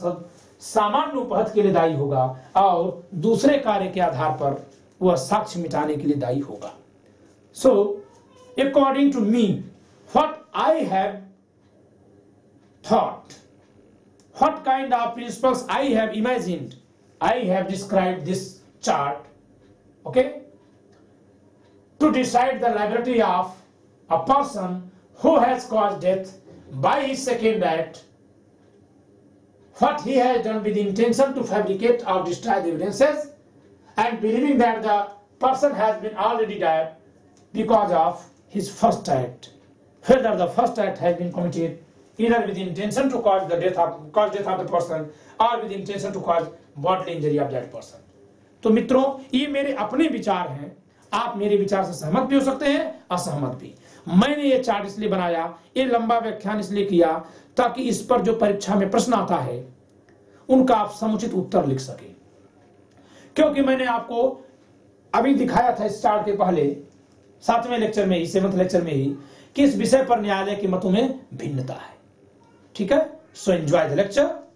सामान्य उपहत के लिए दायी होगा और दूसरे कार्य के आधार पर वह साक्ष्य मिटाने के लिए दायी होगा। So, according to me, what I have thought, what kind of principles I have imagined, I have described this chart, okay, to decide the liability of a person who has caused death by his second act, what he has done with the intention to fabricate or destroy the evidences, and believing that the person has been already died because of his first act, whether the first act has been committed either with intention to cause death of the person or with intention to cause bodily injury of that person. तो मित्रों, ये मेरे अपने विचार हैं, आप मेरे विचार से सहमत भी हो सकते हैं, असहमत भी। मैंने ये चार्ट इसलिए बनाया, ये लंबा व्याख्यान इसलिए किया ताकि इस पर जो परीक्षा में प्रश्न आता है उनका आप समुचित उत्तर लिख सके। क्योंकि मैंने आपको अभी दिखाया था इस चार्ट के पहले 7वें लेक्चर में ही, 7th लेक्चर में ही, कि इस विषय पर न्यायालय के मतों में भिन्नता है। ठीक है, सो एंजॉय द लेक्चर।